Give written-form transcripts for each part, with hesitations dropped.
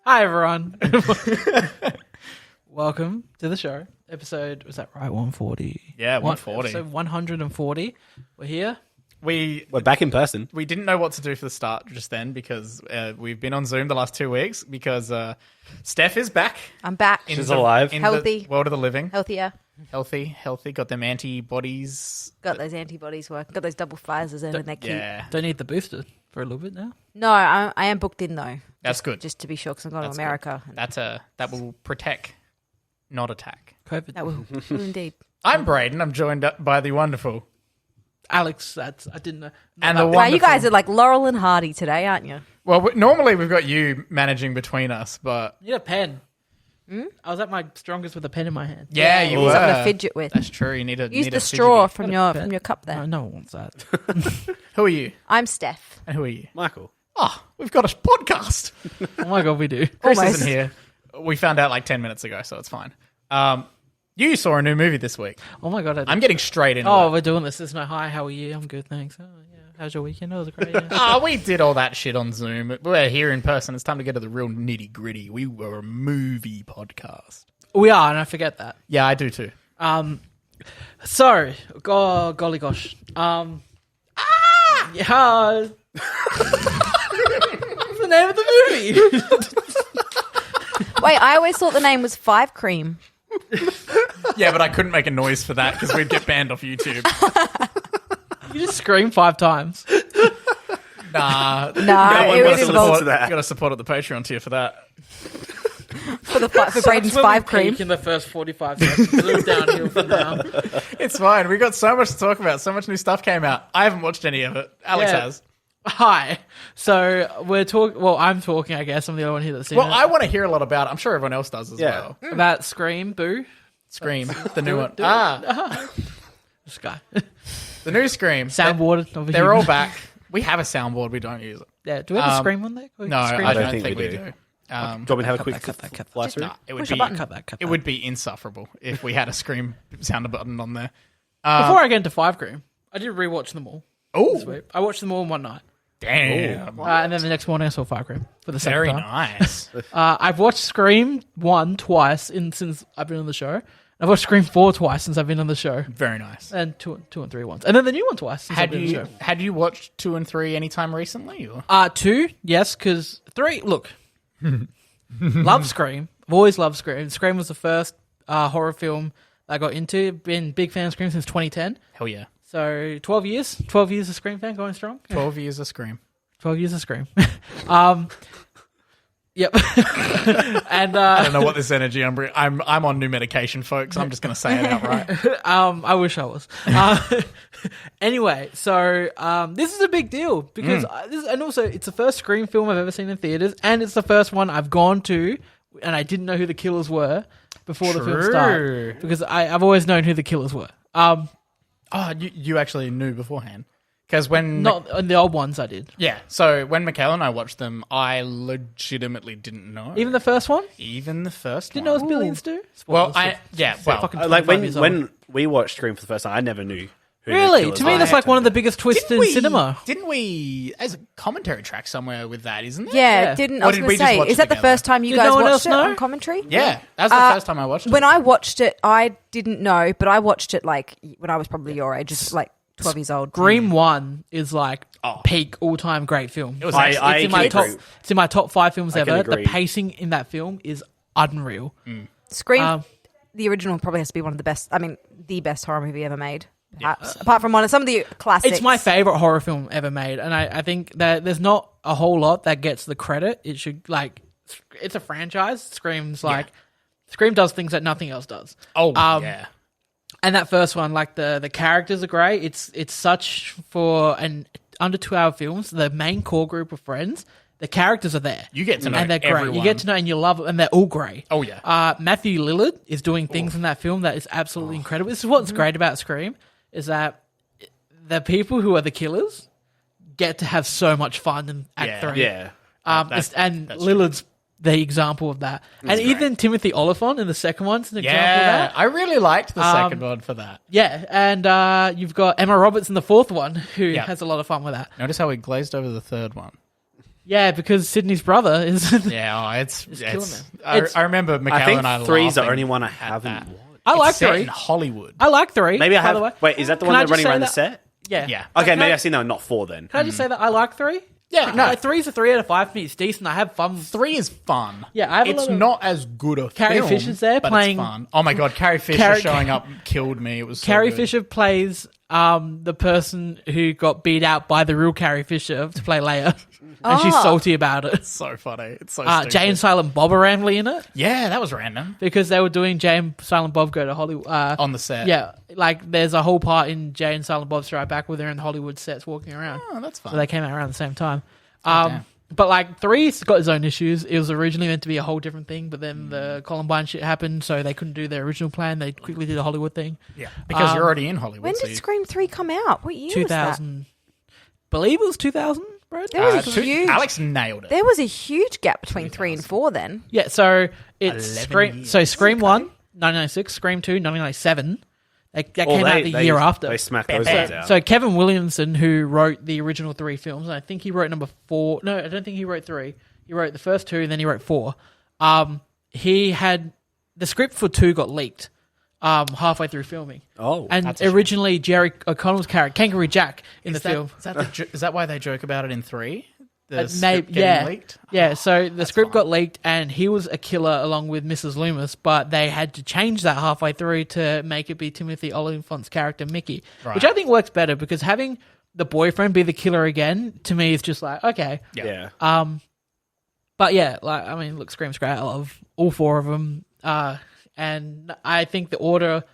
Hi, everyone. Welcome to the show. Episode, was that right? 140. Yeah, 140. Episode 140. We're here. We're back in person. We didn't know what to do for the start just then because we've been on Zoom the last 2 weeks because Steph is back. I'm back. She's alive. In Healthy. the world of the living. Healthier. Healthy. Got them antibodies. Got those antibodies working. Got those double Pfizers in and they're cute. Yeah. Don't need the booster for a little bit now. No, I am booked in though. That's good. Just to be sure because I'm going That's to America. That will protect, not attack. COVID. That will indeed. I'm Braden. I'm joined up by the wonderful Alex, I didn't know. and the Wow, wonderful. you guys are like Laurel and Hardy today, aren't you? Well, normally we've got you managing between us, but You need a pen. I was at my strongest with a pen in my hand. yeah, you Something to were. fidget with. That's true. You need a Use need the a straw fidgety- from your cup there. No one wants that. Who are you? I'm Steph. And who are you? Michael. Oh, we've got a podcast. Oh my God, we do. Chris Almost. isn't here. We found out like 10 minutes ago, so it's fine. You saw a new movie this week. Oh my God. I'm getting straight into Oh, it. we're doing this. There's no hi, how are you? I'm good, thanks. Oh, yeah. How's your weekend? Oh, it was great. Yeah. Oh, we did all that shit on Zoom. We're here in person. It's time to get to the real nitty gritty. We were a movie podcast. We are, and I forget that. Yeah, I do too. So, golly gosh. Yeah. What's the name of the movie? Wait, I always thought the name was Five Cream. Yeah, but I couldn't make a noise for that because we'd get banned off YouTube. You just scream 5 times. Nah, Nah, it gotta would involve got to support at the Patreon tier for that. for Braden's Five Cream. In the first 45 seconds. A little downhill from now. It's fine. We got so much to talk about. So much new stuff came out. I haven't watched any of it. Alex Yeah. has. Hi. So, we're talking... Well, I'm talking, I guess. I'm the only one here that's seen Well, it. I want to hear a lot about it. I'm sure everyone else does as Yeah. well. About Scream, Boo. Scream, the new one. do it. This guy. The new Scream. Soundboard. of a They're human. all back. We have a soundboard. We don't use it. Yeah. Do we have a Scream one there? No, Scream I one? don't think think we we do. do. Do you want me to have a quick cut that. fly through? Nah, it would Push a be button. Cut that. it would be insufferable if we had a Scream sound button on there. Before I get into Five Cream, I did rewatch them all. Oh, Sweet. I watched them all in one night. damn! And then the next morning I saw Five Cream for the second Very time. nice. I've watched Scream 1 twice since I've been on the show. I've watched Scream 4 twice since I've been on the show. Very nice. And 2 and 3 once. And then the new one twice since I've Had been on the show. you watched 2 and 3 anytime recently? Or? 2, yes, because 3, look. Love Scream. I've always loved Scream. Scream was the first horror film I got into. Been a big fan of Scream since 2010. Hell yeah! So 12 years. 12 years of Scream fan going strong. 12 years of Scream. 12 years of Scream. Yep. And I don't know what this energy I'm on new medication, folks. I'm just going to say it outright. I wish I was. Anyway, so this is a big deal because and also it's the first Scream film I've ever seen in theaters, and it's the first one I've gone to, and I didn't know who the killers were before the film started because I've always known who the killers were. Oh, you actually knew beforehand. Because when... Not in the old ones I did. Yeah, so when Michaela and I watched them, I legitimately didn't know. Even the first one? Even the first Didn't one. know it was Billions do? Well, Fucking Like 25 years old. when we watched Scream for the first time, I never knew who the Really? killers To me, were. that's like one of the biggest twists in cinema. Didn't we... There's a commentary track somewhere with that, isn't there? Yeah, Yeah. didn't Or I was did going we to just say, watch is it that the together? first time you Did guys no one watched else it know? on commentary? Yeah, that was the first time I watched it. When I watched it, I didn't know, but I watched it like when I was probably your age, just like 12 years old. Scream 1 is like peak all-time great film. It was I excellent. It's in my can top. agree. It's in my top 5 films I can ever. The agree. pacing in that film is unreal. Scream, the original probably has to be one of the best, I mean, the best horror movie ever made. Perhaps. Apart from some of the classics. It's my favorite horror film ever made, and I think that there's not a whole lot that gets the credit. It should like, it's a franchise. Scream does things that nothing else does. Oh, yeah. And that first one, like the characters are great. It's such for an under 2-hour films. The main core group of friends, the characters are there. You get to know and they're great. everyone. You get to know and you love it, and they're all great. Oh, yeah. Matthew Lillard is doing things in that film that is absolutely incredible. This is what's great about Scream is that the people who are the killers get to have so much fun in Act 3. Yeah. And Lillard's the example of that. And even Timothy Oliphant in the second one's an example of that. I really liked the second one for that. Yeah, and you've got Emma Roberts in the fourth one, who has a lot of fun with that. Notice how we glazed over the third one. Yeah, because Sydney's brother is... it's killing it. I remember Mikhail I think and I 3's the laughing only one I at haven't that. watched. I like It's set 3. in Hollywood. I like 3. Maybe I by have. the way. Wait, is that the Can one I they're just running say around the that- set? Yeah. Yeah. Okay, Can maybe I- I've seen that, not 4 then. Can I just say that I like 3? Yeah, No, 3's a 3 out of 5 for me. It's decent. I have fun. 3 is fun. Yeah, I have a it's lot of- not as good a Carrie film, Fisher's there but playing- it's fun. Oh my god, Carrie Fisher Carrie- showing up killed me. It was so Carrie good. Fisher plays the person who got beat out by the real Carrie Fisher to play Leia. And she's salty about it. So funny. It's so stupid. Jay and Silent Bob are randomly in it Yeah, that was random. because they were doing Jay and Silent Bob go to Hollywood. On the set. Yeah, like there's a whole part in Jay and Silent Bob Strike Back where they're in the Hollywood sets walking around. Oh, that's fun. So they came out around the same time. damn. But like 3's got its own issues. It was originally meant to be a whole different thing, but then the Columbine shit happened, so they couldn't do their original plan. They quickly did a Hollywood thing. Yeah, because you're already in Hollywood. When so did Scream 3 come out? What year was that? 2000, believe it was 2000, bro. There was a huge. Alex nailed it. There was a huge gap between 3 and 4 then. Yeah, so it's 11 Scream. years. So Scream 1, 1996, Scream 2, 1997. That came out the year after. They smacked those ones out. So Kevin Williamson, who wrote the original 3 films, and I think he wrote number 4. No, I don't think he wrote 3. He wrote the first 2, and then he wrote 4. He had the script for 2 got leaked halfway through filming. Oh, and that's a shame. originally Jerry O'Connell's character, Kangaroo Jack, in the film. Is that why they joke about it in 3? The Maybe, script getting yeah, leaked? yeah. So the script fine. got leaked, and he was a killer along with Mrs. Loomis, but they had to change that halfway through to make it be Timothy Olyphant's character Mickey, which I think works better because having the boyfriend be the killer again to me is just like okay, yeah. but yeah, like I mean, look, Scream's great. I love all 4 of them, and I think the order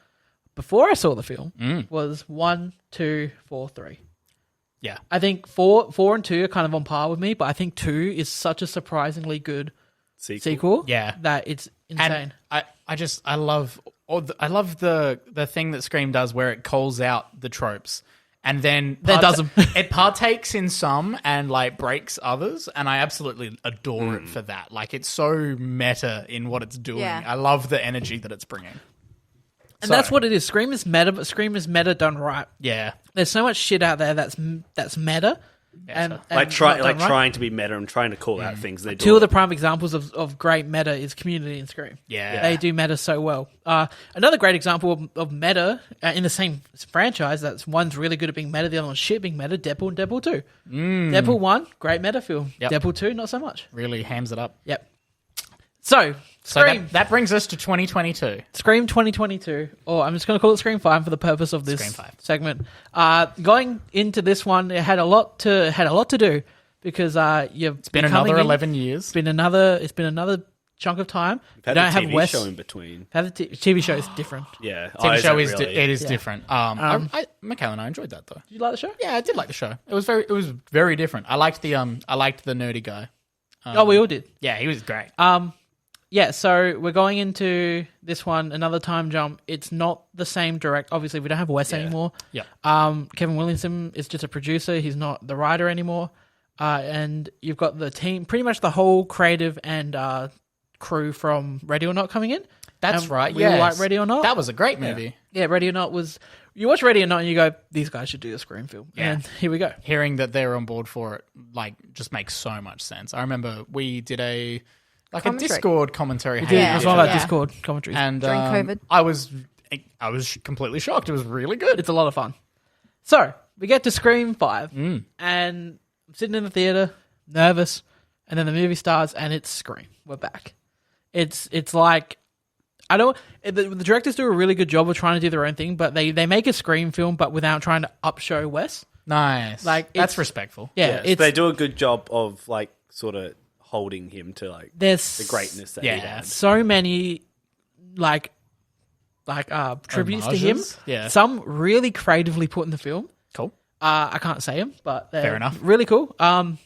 before I saw the film was 1, 2, 4, 3. Yeah. I think 4 and 2 are kind of on par with me, but I think 2 is such a surprisingly good sequel. Yeah. That it's insane. And I love the thing that Scream does where it calls out the tropes and then it partakes in some and like breaks others, and I absolutely adore it for that. Like it's so meta in what it's doing. Yeah. I love the energy that it's bringing. And that's what it is. Scream is meta, but Scream is meta done right. Yeah. There's so much shit out there that's meta. And not done right. trying to be meta and trying to call out things. They do 2 of the prime examples of great meta is Community and Scream. Yeah. They do meta so well. Another great example of meta in the same franchise, that's one's really good at being meta, the other one's shit being meta, Deadpool and Deadpool 2. Deadpool 1, great meta film. Yep. Deadpool 2, not so much. Really hams it up. Yep. So, Scream. That brings us to 2022. Scream 2022, or I'm just going to call it Scream 5 for the purpose of this Scream 5. segment. Going into this one, it had a lot to do because It's been another 11 years. It's been another chunk of time. Had You don't the have TV Wes. show in between. Have the TV show is different. Yeah, TV show is really? it is different. Mikhail and I enjoyed that though. Did you like the show? Yeah, I did like the show. It was very different. I liked the nerdy guy. Oh, we all did. Yeah, he was great. Yeah, so we're going into this one, another time jump. It's not the same direct. Obviously, we don't have Wes anymore. Yeah. Kevin Williamson is just a producer. He's not the writer anymore. And you've got the team, pretty much the whole creative and crew from Ready or Not coming in. That's right. Yeah, Yeah, like Ready or Not. That was a great movie. Yeah, Ready or Not was. You watch Ready or Not and you go, these guys should do a Scream film. Yeah. And here we go. Hearing that they're on board for it, like, just makes so much sense. I remember we did a Commentary. Discord commentary. We did. Yeah. It was one of our Yeah. Discord commentaries. And During COVID. I was completely shocked. It was really good. It's a lot of fun. So we get to Scream 5, and I'm sitting in the theater, nervous, and then the movie starts, and it's Scream. We're back. It's like the directors do a really good job of trying to do their own thing, but they make a Scream film, but without trying to upshow Wes. Nice. Like, that's it's- respectful. Yeah, So they do a good job of like sort of holding him to like there's the greatness that he had. so many like tributes to him. Homages? Yeah. Some really creatively put in the film. Cool. I can't say them, but they're Fair enough. really cool. I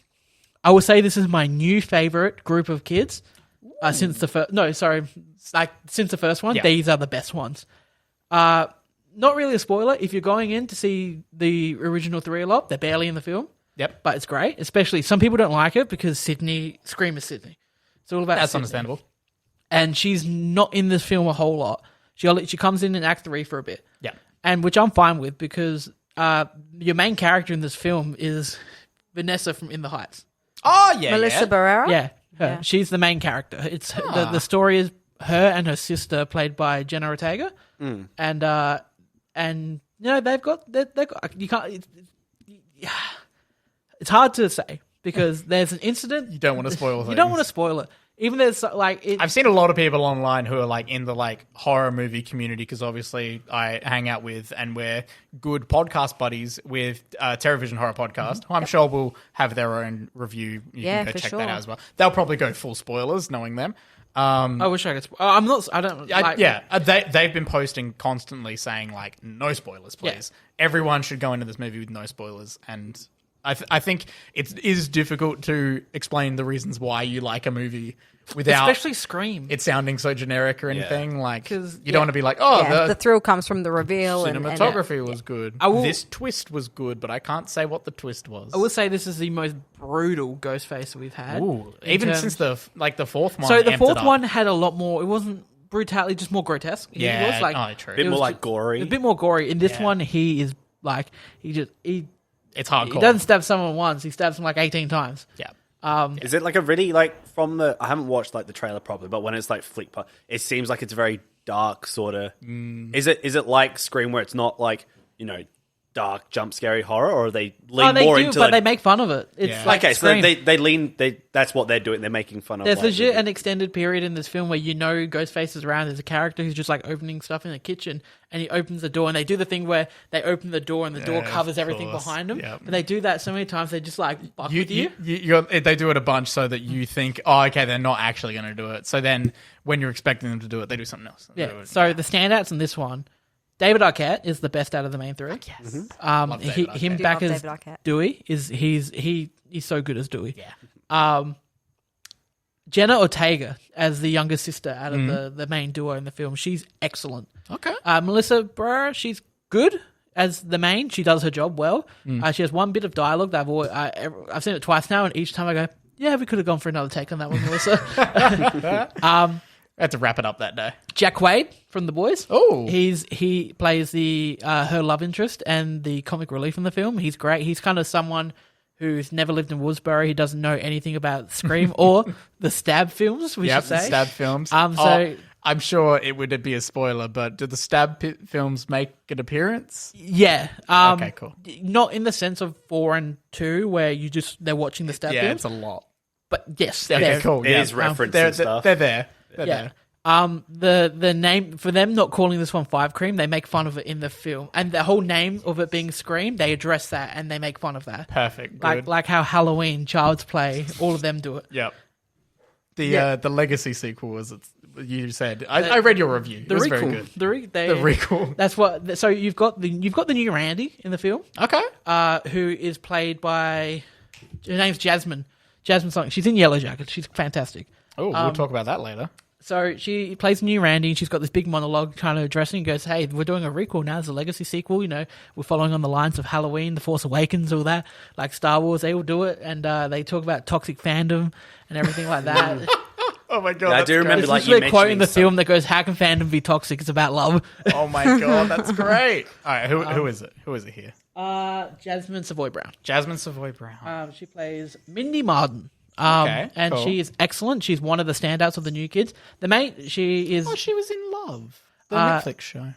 will say this is my new favorite group of kids since the first. No, sorry, since the first one. Yeah. These are the best ones. Not really a spoiler. If you're going in to see the original 3 a lot, they're barely in the film. Yep. But it's great. Especially some people don't like it because Scream is Sydney. It's all about That's Sydney. understandable. And she's not in this film a whole lot. She comes in Act 3 for a bit. Yeah. And which I'm fine with because your main character in this film is Vanessa from In the Heights. Oh, yeah. Melissa Barrera? Yeah, her. Yeah. She's the main character. It's the story is her and her sister, played by Jenna Ortega, and they've got you can't. It's hard to say because there's an incident. You don't want to spoil things. You don't want to spoil it. Even there's I've seen a lot of people online who are in the horror movie community because obviously I hang out with and we're good podcast buddies with Terrorvision Horror Podcast, who I'm sure will have their own review. You can go for check sure. that out as well. They'll probably go full spoilers, knowing them. I wish I could. I'm not. I don't. They've been posting constantly saying no spoilers, please. Yeah. Everyone should go into this movie with no spoilers, and I think it is difficult to explain the reasons why you like a movie without especially Scream. It sounding so generic or anything. Because you don't want to be the thrill comes from the reveal. Cinematography was good. This twist was good, but I can't say what the twist was. I would say this is the most brutal Ghostface we've had. Ooh, even since the fourth one. So the fourth one had a lot more. It wasn't brutality, just more grotesque. Yeah, it was true. A bit more gory. A bit more gory. In this one, he is it's hardcore. He doesn't stab someone once. He stabs them 18 times. Yeah. Is it a really from the? I haven't watched the trailer properly, but when it's flick, it seems like it's very dark sort of. Is it like Scream where it's not dark jump scary horror, or they lean more into? But they make fun of it. It's okay, Scream. so they lean. That's what they're doing. They're making fun of. There's legit an extended period in this film where Ghostface is around. There's a character who's just opening stuff in the kitchen, and he opens the door, and they do the thing where they open the door and the door covers everything behind them. Yep. But they do that so many times they just fuck with you. They do it a bunch so that you think, oh, okay, they're not actually going to do it. So then when you're expecting them to do it, they do something else. Yeah. So the standouts in this one. David Arquette is the best out of the main three. Yes. Him back as Dewey he's so good as Dewey. Yeah. Jenna Ortega as the younger sister out of the main duo in the film. She's excellent. Okay. Melissa Barrera, she's good as the main. She does her job well. She has one bit of dialogue that I've seen it twice now, and each time I go, yeah, we could have gone for another take on that one, Melissa. I had to wrap it up that day. Jack Quaid from The Boys. Oh, he plays her love interest and the comic relief in the film. He's great. He's kind of someone who's never lived in Woodsboro. He doesn't know anything about Scream or the Stab films. We should say the Stab films. I'm sure it would be a spoiler, but do the Stab films make an appearance? Yeah. Okay, cool. Not in the sense of 4 and 2 where they're watching the Stab films. Yeah, it's a lot. But yes, okay, cool. It is referenced and stuff. They're there. Yeah. The name for them not calling this one Five Cream, they make fun of it in the film, and the whole name of it being Scream, they address that and they make fun of that. Perfect. Good. Like how Halloween, Child's Play, all of them do it. Yep. The Legacy sequel was you said. I read your review. It was very good. The requel. That's what. So you've got the new Randy in the film. Okay. Who is played by? Her name's Jasmine. Jasmine something. She's in Yellowjackets. She's fantastic. Oh, we'll talk about that later. So she plays the new Randy, and she's got this big monologue kind of addressing. Goes, "Hey, we're doing a requel now. It's a legacy sequel. We're following on the lines of Halloween, The Force Awakens, all that. Like Star Wars, they all do it, and they talk about toxic fandom and everything like that." Oh my god! I do remember There's you a quote in the mentioning film that goes, "How can fandom be toxic? It's about love." Oh my god, that's great! All right, who is it? Who is it here? Jasmine Savoy Brown. Jasmine Savoy Brown. She plays Mindy Marden. Okay, and cool. she is excellent. She's one of the standouts of the new kids. She is. Oh, she was in Love, the Netflix show.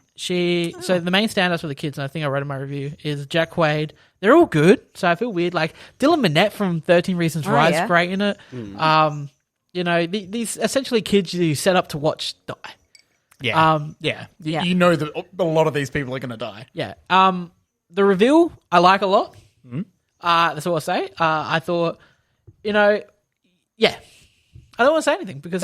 So the main standouts for the kids, and I think I wrote in my review, is Jack Quaid. They're all good. So I feel weird. Like Dylan Minnette from 13 Reasons Why is great in it. These essentially kids you set up to watch die. Yeah. You know that a lot of these people are going to die. Yeah. The reveal I like a lot. That's all I'll say. I thought, I don't want to say anything because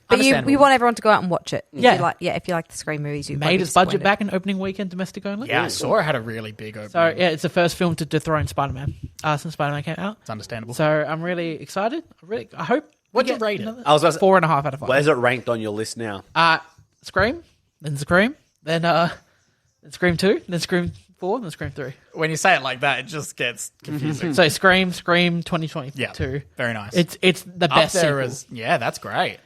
but you want everyone to go out and watch it. If you like the Scream movies, you made its budget back in opening weekend domestic only. Yeah, I saw it had a really big opening. So yeah, it's the first film to dethrone Spider-Man since Spider-Man came out. It's understandable. So I'm really excited. I hope. What'd you rate it? I was about to say, 4.5 out of 5. Where's it ranked on your list now? Scream, then Scream, then Scream 2, then Scream 4 than Scream 3. When you say it like that, it just gets confusing. So Scream 2022. Yeah, very nice. It's the best sequel. Yeah, that's great.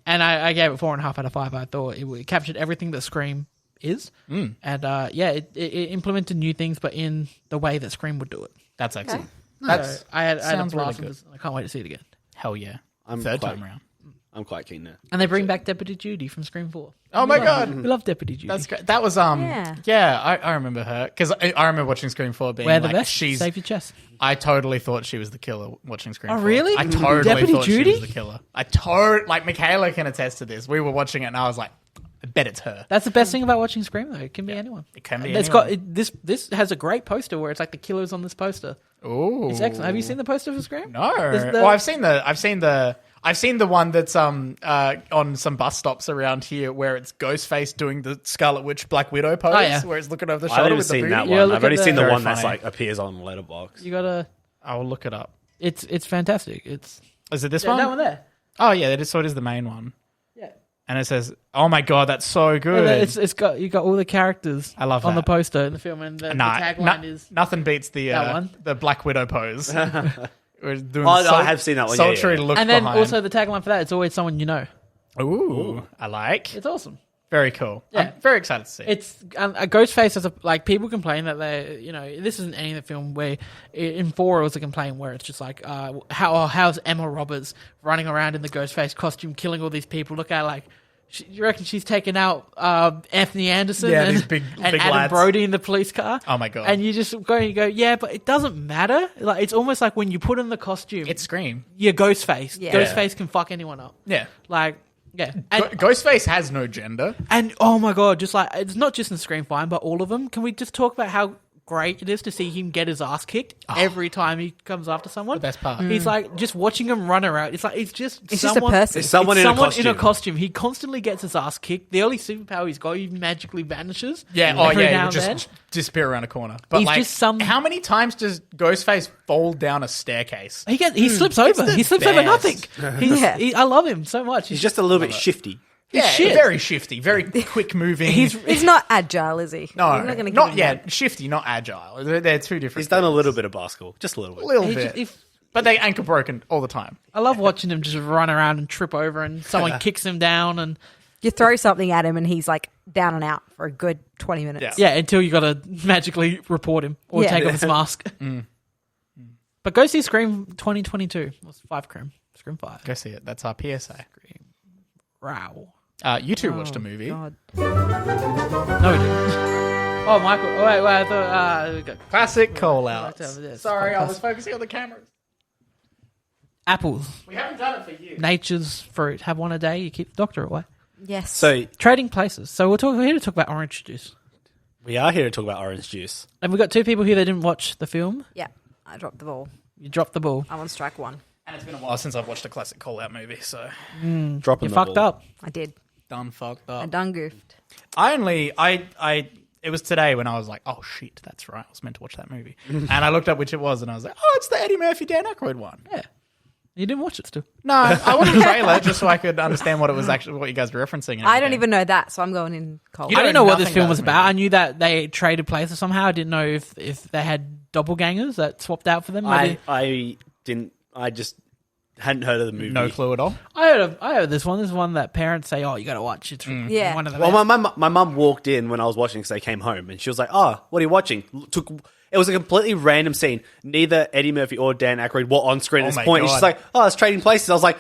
And I gave it 4.5 out of 5. I thought it captured everything that Scream is, and it implemented new things, but in the way that Scream would do it. That's excellent. Okay. So I had a blast really with good. this. I can't wait to see it again. Hell yeah. I'm Third quite- time around. I'm quite keen now. And they bring back Deputy Judy from Scream 4. Oh my god. We love Deputy Judy. That's great. That was Yeah. I remember her because I remember watching Scream 4 being Wear the like vest, she's. save your chest. I totally thought she was the killer watching Scream 4. really? I totally Deputy thought Judy? she was the killer. Like Michaela can attest to this. We were watching it and I was like, I bet it's her. That's the best thing about watching Scream, though. It can be anyone. It can be It's anyone. got this has a great poster where it's like the killer's on this poster. Ooh. It's excellent. Have you seen the poster for Scream? No. There's the- Well, I've seen the one that's on some bus stops around here where it's Ghostface doing the Scarlet Witch Black Widow pose, yeah. where it's looking over the I shoulder haven't with the seen booty. that Yeah, one. look I've only at seen the Very one that's funny. like appears on Letterboxd. You gotta. I'll look it up. It's fantastic. It's Is it this that one? one there. Oh yeah, it is. So it is the main one, Yeah. and it says, "Oh my god, that's so good." It's got you got all the characters. I love on the that. poster in the film, and the tagline is nothing beats the That one? the Black Widow pose. We're doing I have seen that one. Yeah, sultry yeah. look and then behind. also the tagline for that. It's always someone you know. Ooh, I like. It's awesome. Very cool. Yeah. I'm very excited to see. It's a Ghostface as a people complain that they this isn't any of the film where in 4 it was a complaint where it's just like how's Emma Roberts running around in the Ghostface costume killing all these people? Look at like you reckon she's taken out Anthony Anderson Yeah, and, these big and Adam lads. Brody in the police car? Oh my God. And you just go and you go, yeah, but it doesn't matter. Like it's almost like when you put on the costume, it's Scream. you're Ghostface. Yeah. Ghostface can fuck anyone up. Yeah. Like yeah, and, Ghostface has no gender. and oh my god, just like it's not just in Scream 5, but all of them. Can we just talk about how great it is to see him get his ass kicked every time he comes after someone? The best part. He's like just watching him run around. It's like it's just It's someone, just a person. It's someone in a costume. He constantly gets his ass kicked. The only superpower he's got, he magically vanishes. Yeah, every he now would and then. just disappear around a corner. But He's like, just some- how many times does Ghostface fall down a staircase? He slips over. the He slips over best. nothing. I love him so much. He's just a little bit shifty. Yeah, shit. very shifty, very quick moving. He's not agile, is he? no, We're not, gonna give not him yet. that. Shifty, not agile. They're two different. He's done a things. little bit of basketball, just a little bit. A little He bit. just- But they ankle broken all the time. I love watching him just run around and trip over, and someone kicks him down, and You throw something at him and he's like down and out for a good 20 minutes. Yeah. until you got to magically report him or Yeah. take off his mask. But go see Scream 2022. What's 5 Scream 5. Go see it. That's our PSA. Wow. You two watched a movie. God. No, we didn't. Oh, Michael. Oh, wait. I thought. We got Classic call Like to have out. this. Sorry, I was focusing on the cameras. apples. We haven't done it for years. Nature's fruit. Have one a day. You keep the doctor away. Yes. So Trading places. So we're here to talk about orange juice. we are here to talk about orange juice. And we've got 2 people here that didn't watch the film. yeah, I dropped the ball. You dropped the ball. I'm on strike 1. And it's been a while since I've watched a classic call out movie, so Dropping You the fucked ball. up. I did. done fucked I up. done goofed. It was today when I was like, oh shit, that's right. I was meant to watch that movie. And I looked up which it was and I was like, oh, it's the Eddie Murphy, Dan Aykroyd one. Yeah. You didn't watch it still. No, I watched the trailer just so I could understand what it was actually, what you guys were referencing. and I don't everything. even know that, so I'm going in cold. You I don't didn't know know what this nothing film about was this about. movie. I knew that they traded places somehow. I didn't know if they had doppelgangers that swapped out for them. I didn't. I just hadn't heard of the movie. No clue at all. I heard this one. This is one that parents say, "Oh, you got to watch." It's Yeah. one of the Well, best. my mum walked in when I was watching because they came home, and she was like, "Oh, what are you watching?" It was a completely random scene. Neither Eddie Murphy or Dan Aykroyd were on screen at Oh this my point. And God. she's like, "Oh, it's Trading Places." I was like,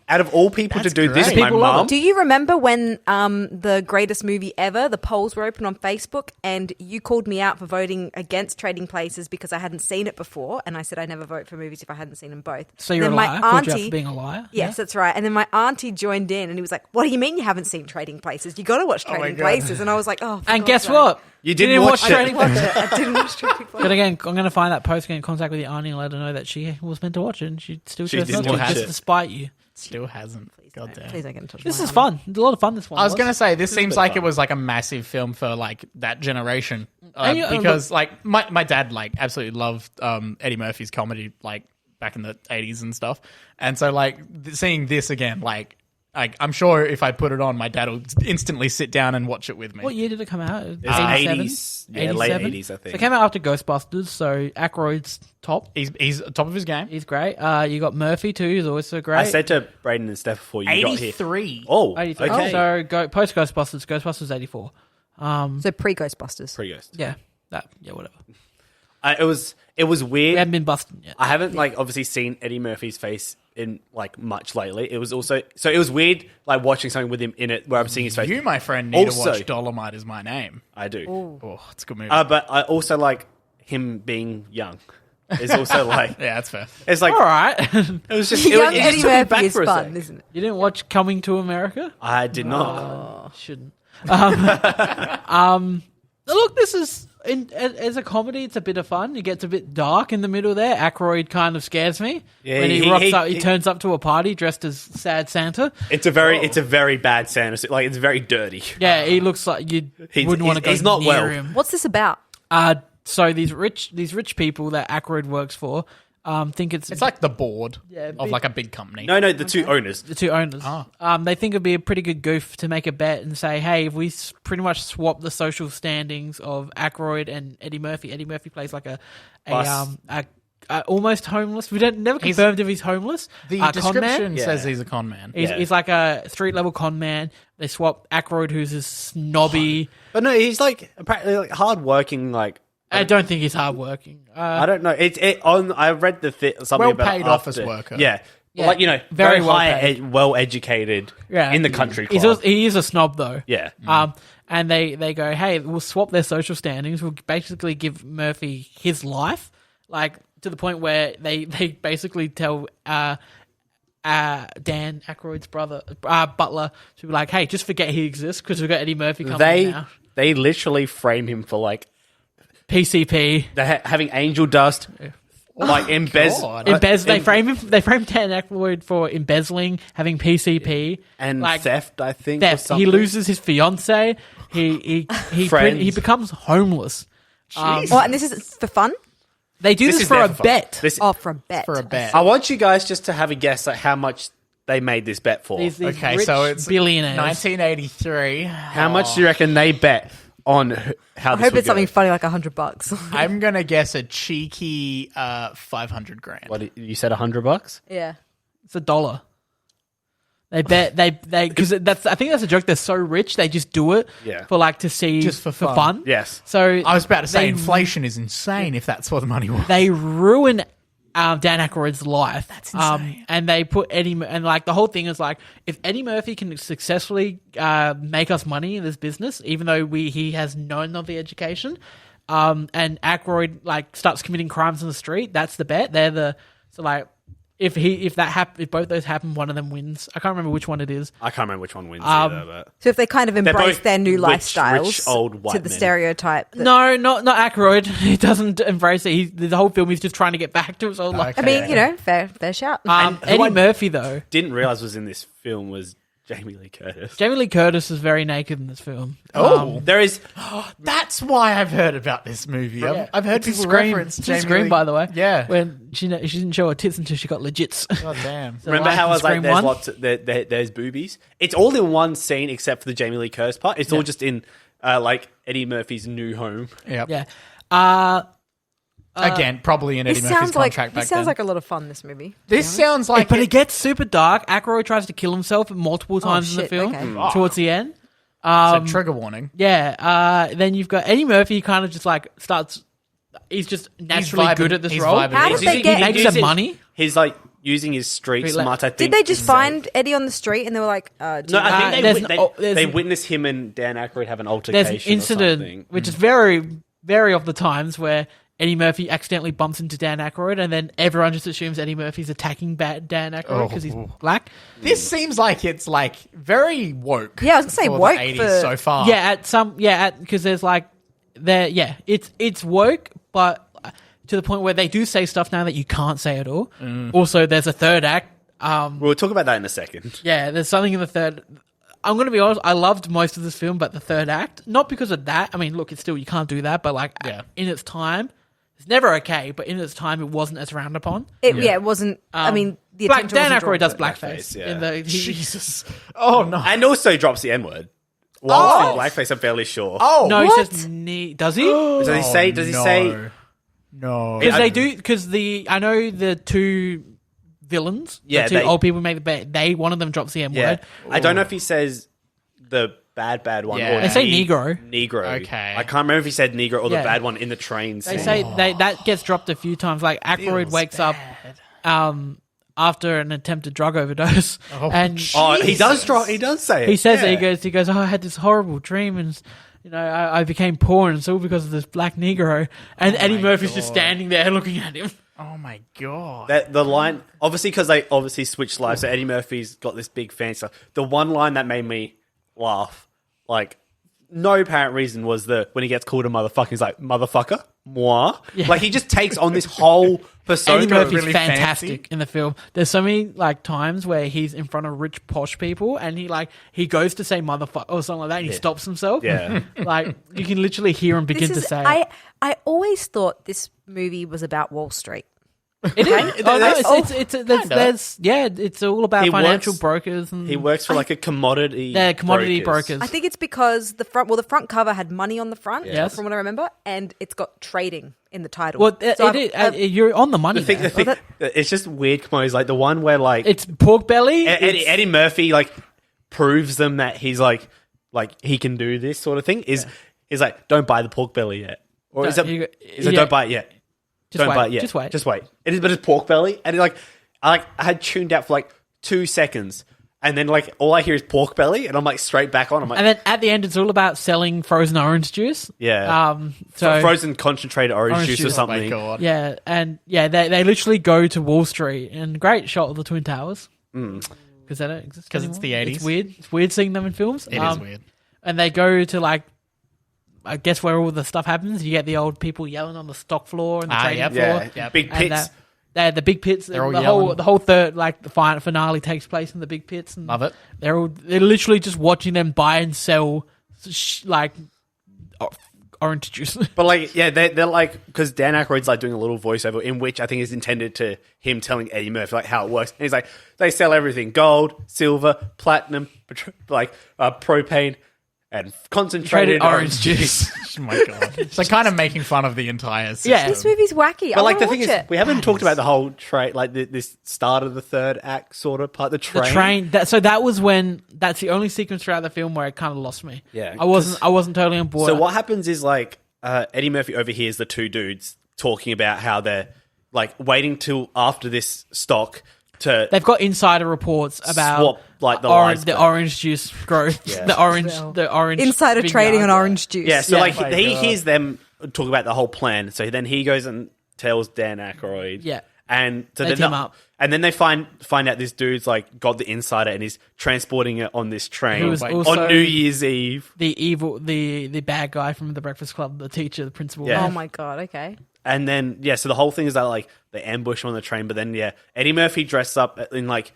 out of all people That's to do this, great. my People love mum. it. Do you remember when the greatest movie ever, the polls were open on Facebook, and you called me out for voting against Trading Places because I hadn't seen it before, and I said I never vote for movies if I hadn't seen them both. So you're Then a my liar. Called you out auntie- for being a liar. Yes, that's right. And then my auntie joined in, and he was like, "What do you mean you haven't seen Trading Places? You got to watch my Trading God. Places." And I was like, "Oh." for And God's guess sake. what? You didn't watch it. Trading Watch Places. it. I didn't watch Trading Places. But again, I'm going to find that post, get in contact with your auntie and let her know that she was meant to watch it, and she still chose didn't not to, watch just it. despite you. Still hasn't. God damn. Please don't get in touch with This my is auntie. fun. It's a lot of fun. This one. I was going to say, this a seems bit like fun. it was like a massive film for like that generation. And you- Because like my dad like absolutely loved Eddie Murphy's comedy like back in the 80s and stuff. And so like seeing this again, like I'm sure if I put it on, my dad will instantly sit down and watch it with me. What year did it come out? It's 80s. Yeah, late 80s, I So think. it came out after Ghostbusters, so Aykroyd's top. He's top of his game. He's great. You got Murphy too, who's also great. I said to Braden and Steph before you got here. 83. Oh, 83. okay. So post Ghostbusters, Ghostbusters 84. So pre-Ghostbusters. Pre-Ghost. Yeah, whatever. It was We weird. haven't been busting yet. I haven't obviously seen Eddie Murphy's face in much lately. It was also it was weird watching something with him in it where I'm seeing his face. You, my friend, need Also- to watch Dolomite Is My Name. I do. Oh, it's a good movie. But I also like him being young. Is also yeah, that's fair. it's like All right. it was just Young it Eddie just took me back Murphy is for a fun, sec. isn't it? You didn't watch Coming to America? I did not. Shouldn't. Look, this is as a comedy. It's a bit of fun. It gets a bit dark in the middle there. Aykroyd kind of scares me Yeah, when he he- rocks he- up. He he- turns up to a party dressed as Sad Santa. It's a very bad Santa. It's very dirty. Yeah, he looks like you wouldn't want to go he's not near well. him. What's this about? So these rich people that Aykroyd works for think it's like the board Yeah, of big- a big company. No, the two owners. the two owners. They think it'd be a pretty good goof to make a bet and say, hey, if we pretty much swap the social standings of Aykroyd and Eddie Murphy plays like a almost homeless. We never confirmed if he's homeless. The con man. description Yeah. says he's a con man. He's like a street level con man. They swap Aykroyd, who's a snobby. But no, he's apparently hardworking. I don't think he's hardworking. I don't know. I read something Well about paid it office after. worker. Yeah. Yeah. Very Very well high, paid. well educated. Yeah. In the country club. He is a snob though. Yeah. And they go, hey, we'll swap their social standings. We'll basically give Murphy his life, to the point where they basically tell Dan Aykroyd's brother Butler to be like, hey, just forget he exists because we've got Eddie Murphy coming now. They literally frame him for PCP. they're having angel dust, God. They frame him. They frame Dan Aykroyd for embezzling, having PCP, and theft. I think or theft. He something. loses his fiance. He Friends. becomes homeless. Oh, and this is for fun? They do This this is for there a for fun. bet. For a bet. For a bet. I want you guys just to have a guess at how much they made this bet for. These Okay, rich so it's billionaires. 1983. How much do you reckon they bet on how I this hope would it's something go? funny like $100. I'm gonna guess a cheeky 500 grand. What you said? $100? Yeah. It's $1. They bet because I think that's a joke. They're so rich they just do it Yeah. for to see Just for fun. Yes. So I was about to say they- inflation is insane if that's what the money was. They ruin Dan Aykroyd's life. That's insane. And they put Eddie and the whole thing is if Eddie Murphy can successfully make us money in this business, even though he has none of the education, and Aykroyd starts committing crimes on the street, that's the bet. If both those happen, one of them wins. I can't remember which one it is. I can't remember which one wins either. But So if they kind of embrace both their new rich lifestyles old white to the men. stereotype. That, No, not Aykroyd. He doesn't embrace it. The whole film he's just trying to get back to his old life. I mean, fair shout. And who Eddie I- Murphy though. didn't realize was in this film was Jamie Lee Curtis. Jamie Lee Curtis is very naked in this film. There is That's why I've heard about this movie. I've heard It's a people Scream. reference It's a Jamie Scream, Lee- by the way. Yeah. When she didn't show her tits until she got legits. God damn. So remember how I was Scream there's 1? lots there's boobies. It's all in one scene except for the Jamie Lee Curtis part. It's all just in Eddie Murphy's new home. Yep. Yeah. Again, probably in Eddie This Murphy's sounds like contract back this sounds then. like a lot of fun. This movie. This sounds like But it gets super dark. Aykroyd tries to kill himself multiple times in the shit, film okay. towards the end. so trigger warning. Yeah. Then you've got Eddie Murphy kind of just starts. He's just naturally vibing- good at this he's role. vibing. How did He's they get? He makes some money. He's using his street Street smart. I think. Did they just to find Eddie on the street and they were like, No, I there's think an- they there's- witnessed him and Dan Aykroyd have an altercation. There's an or something. incident which is very, very of the times where Eddie Murphy accidentally bumps into Dan Aykroyd, and then everyone just assumes Eddie Murphy's attacking Dan Aykroyd because he's black. This seems like it's very woke. Yeah, I was gonna say for woke the 80s for- so far. Because there's it's woke, but to the point where they do say stuff now that you can't say at all. Also, there's a third act. We'll talk about that in a second. Yeah, there's something in the third. I'm going to be honest, I loved most of this film, but the third act, not because of that. I mean, look, it's still, you can't do that, but in its time, it's never okay, but in its time, it wasn't as frowned upon. It wasn't. I mean, the attention Dan wasn't Aykroyd drawn does to it. blackface. yeah. In the, Jesus. Oh no. And also drops the N-word. While in blackface, I'm fairly sure. Oh no, What? he says does he? Does he say? Does he say? No. Because I- they do. Because I know the two villains. Yeah, the two they- old people who make the bet. One of them drops the M Yeah. word. I don't know if he says the bad one. Yeah. Or They say Negro. Negro. Okay. I can't remember if he said Negro or the Yeah. bad one in the train They scene. say that gets dropped a few times. Like Aykroyd wakes up after an attempted drug overdose, and Oh, he does say it. he says yeah. it. He goes, oh, I had this horrible dream, and I became poor, and it's all because of this black Negro. And Eddie Murphy's just standing there looking at him. Oh my god. That the line, obviously, because they obviously switched lives, so Eddie Murphy's got this big fan stuff. The one line that made me laugh, like, no apparent reason, was when he gets called a motherfucker, he's like, motherfucker? Moi? Yeah. Like, he just takes on this whole persona. Eddie Murphy's really fantastic fancy. in the film. There's so many times where he's in front of rich posh people, and he goes to say motherfucker or something like that, and he stops himself. Yeah. Like you can literally hear him begin to say it. I always thought this movie was about Wall Street. It is. Oh, no, it's all about He financial works- brokers and He works for like a commodity. they're commodity brokers. I think it's because the front cover had money on the front, Yes. from what I remember, and it's got trading in the title. Well, So you're on the money. The thing, there. it's just weird commodities. Like the one where like It's pork belly. Eddie Murphy like proves them that he's like he can do this sort of thing. Is like, don't buy the pork belly yet, or No, is it yeah. don't buy it yet? Just Don't wait. buy it yet. Just wait. It is, but it's pork belly, and I had tuned out for like 2 seconds, and then like all I hear is pork belly, and I'm like straight back on. I'm like, And then at the end, it's all about selling frozen orange juice. yeah, So frozen concentrated orange juice or juice. Oh my something. god. yeah, and yeah, they literally go to Wall Street, and great shot of the Twin Towers because they don't exist 'Cause it's anymore. the 80s. It's weird. It's weird seeing them in films. It is weird. And they go to I guess where all the stuff happens. You get the old people yelling on the stock floor and the trading yep. floor. Yeah, Yep. big And pits. they're the big pits. They're all the yelling. whole third, the finale takes place in the big pits. And Love it. They're literally just watching them buy and sell orange juice. But like, yeah, they're like, because Dan Aykroyd's like doing a little voiceover in which I think is intended to him telling Eddie Murphy like how it works. And he's like, they sell everything: gold, silver, platinum, propane, and concentrated orange juice. Oh my god. So kind of making fun of the entire system. Yeah. this movie's wacky. I But like want to the thing watch is, it. we haven't talked about the whole train, like this start of the third act sort of part, the train. The train. That was when. That's the only sequence throughout the film where it kind of lost me. Yeah, I wasn't totally on board. So what happens is like Eddie Murphy overhears the two dudes talking about how they're like waiting till after this stock to They've got insider reports about swap like the lies the back. orange juice growth. Yeah. The orange Insider trading on vineyard. orange juice. Yeah, so Yeah. like Oh my he God. hears them talk about the whole plan. So then he goes and tells Dan Aykroyd. Yeah. And so They then team up. And then they find out this dude's like got the insider and he's transporting it on this train Who was on also- New Year's Eve. The bad guy from the Breakfast Club, the teacher, the principal. Yeah. Oh my god. Okay. And then so the whole thing is that like they ambush him on the train, but then Eddie Murphy dressed up in like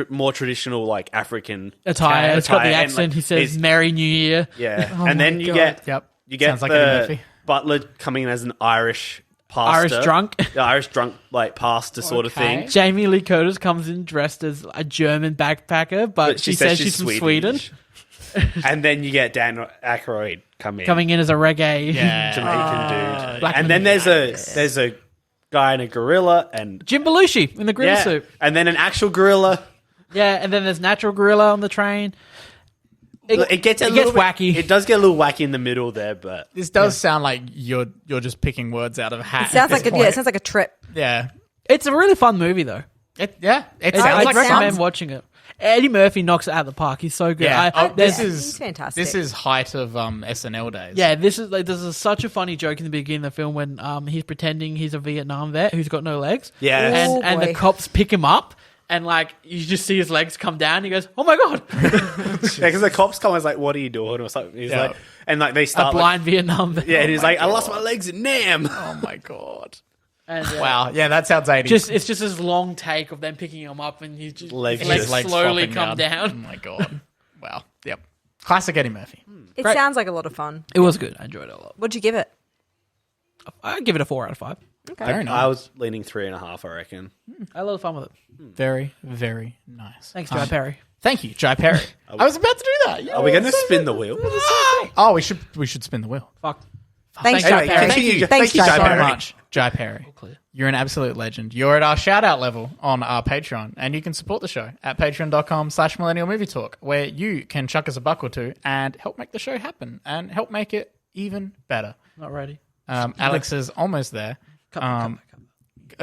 more traditional like African Attire. It's got the and, like, accent. He says he's- "Merry New Year." Yeah, Oh and then my you God. get Yep. you get Sounds like Eddie the Murphy. butler coming in as an Irish pastor, Irish drunk. the Irish drunk like pastor sort of Okay. thing. Jamie Lee Curtis comes in dressed as a German backpacker, but she says she's from Sweden. And then you get Dan Aykroyd Coming in as a reggae. Yeah. Jamaican dude, Black and then there's a guy in a gorilla and Jim Belushi in the grill suit. and then an actual gorilla. Yeah, and then there's natural gorilla on the train. It gets wacky. It does get a little wacky in the middle there, but This does sound like you're just picking words out of a hat. It sounds at like this it point. sounds like a trip. Yeah. It's a really fun movie, though. It I'd sounds like recommend fun. watching it. Eddie Murphy knocks it out of the park. He's so good. Yeah. There's- He's fantastic. This is height of SNL days. Yeah, this is there's such a funny joke in the beginning of the film when he's pretending he's a Vietnam vet who's got no legs. Yeah. Oh, and the boy. cops pick him up and like you just see his legs come down. And he goes, "Oh my god!" because the cops come and is like, "What are you doing?" or something. He's Yeah. like, and like they A start blind Vietnam vet. Like, and he's like, "I lost my legs in Nam." Oh my god. And, Wow. Yeah, that sounds 80s. it's just this long take of them picking him up and he's just Legs legs, just- Legs slowly flopping come down. Oh my god. Wow. Yep. Classic Eddie Murphy. Great. sounds like a lot of fun. It was good. I enjoyed it a lot. What'd you give it? I give it a 4 out of 5. Okay. Very nice. I was leaning 3.5, I reckon. I had a lot of fun with it. Very, very nice. Thanks, Joe Perry. Thank you, Jai Perry. I was about to do that. Are we going to spin the wheel? Oh, we should spin the wheel. Fuck. Thanks, Anyway, Jai Perry. continue. Thanks, Thank you, Jai Jai So Perry. Perry. much, Jai Perry. Clear. You're an absolute legend. You're at our shout out level on our Patreon, and you can support the show at patreon.com/millennial movie talk, where you can chuck us $1 or $2 and help make the show happen and help make it even better. Not ready. Alex is almost there. Cut.